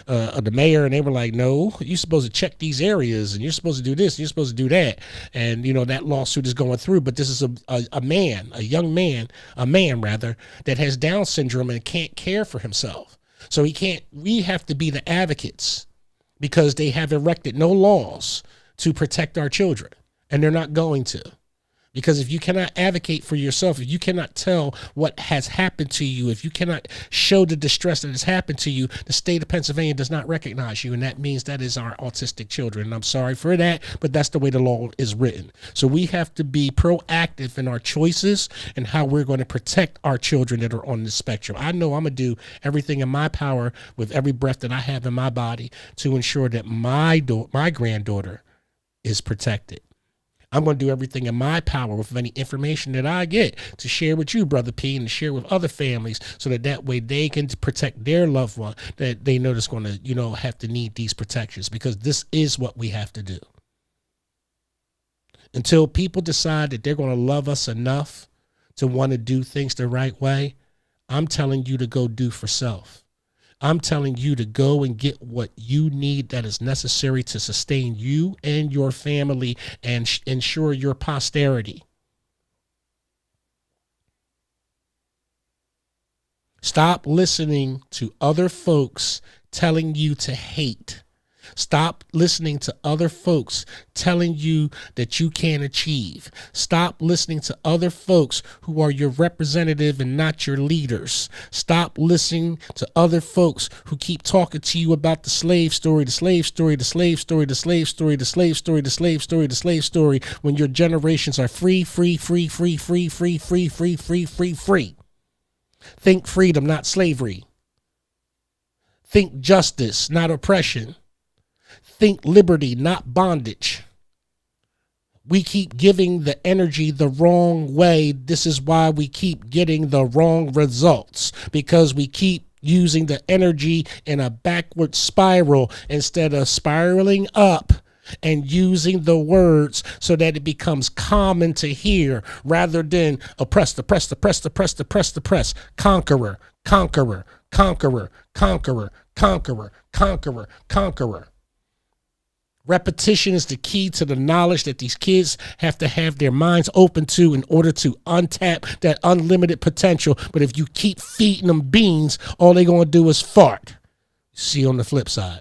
the mayor, and they were like, no, you're supposed to check these areas, and you're supposed to do this, and you're supposed to do that. And that lawsuit is going through, but this is a man that has Down syndrome and can't care for himself. So we have to be the advocates, because they have erected no laws to protect our children, and they're not going to. Because if you cannot advocate for yourself, if you cannot tell what has happened to you, if you cannot show the distress that has happened to you, the state of Pennsylvania does not recognize you. And that means that is our autistic children. And I'm sorry for that, but that's the way the law is written. So we have to be proactive in our choices and how we're going to protect our children that are on the spectrum. I know I'm going to do everything in my power with every breath that I have in my body to ensure that my granddaughter is protected. I'm going to do everything in my power with any information that I get to share with you, Brother P, and to share with other families, so that way they can protect their loved one that they know that's going to, have to need these protections, because this is what we have to do. Until people decide that they're going to love us enough to want to do things the right way, I'm telling you to go do for self. I'm telling you to go and get what you need that is necessary to sustain you and your family and ensure your posterity. Stop listening to other folks telling you to hate. Stop listening to other folks telling you that you can't achieve. Stop listening to other folks who are your representative and not your leaders. Stop listening to other folks who keep talking to you about the slave story, the slave story, the slave story, the slave story, the slave story, the slave story, the slave story, when your generations are free, free, free, free, free, free, free, free, free, free, free. Think freedom, not slavery. Think justice, not oppression. Think liberty, not bondage. We keep giving the energy the wrong way. This is why we keep getting the wrong results, because we keep using the energy in a backward spiral instead of spiraling up and using the words so that it becomes common to hear rather than oppress, oppress, oppress, oppress, oppress, oppress, conqueror, conqueror, conqueror, conqueror, conqueror, conqueror, conqueror. Repetition is the key to the knowledge that these kids have to have their minds open to in order to untap that unlimited potential. But if you keep feeding them beans, all they're going to do is fart. See you on the flip side.